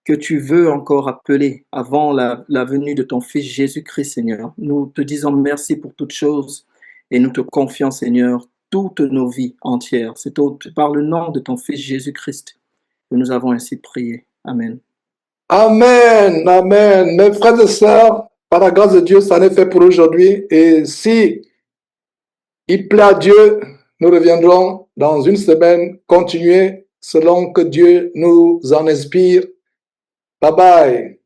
que tu veux encore appeler avant la venue de ton Fils Jésus-Christ, Seigneur. Nous te disons merci pour toutes choses et nous te confions, Seigneur, toutes nos vies entières. C'est par le nom de ton Fils Jésus-Christ que nous avons ainsi prié. Amen. Amen, amen. Mes frères et sœurs, par la grâce de Dieu, ça en est fait pour aujourd'hui. Et si il plaît à Dieu, nous reviendrons dans une semaine, continuer selon que Dieu nous en inspire. Bye bye.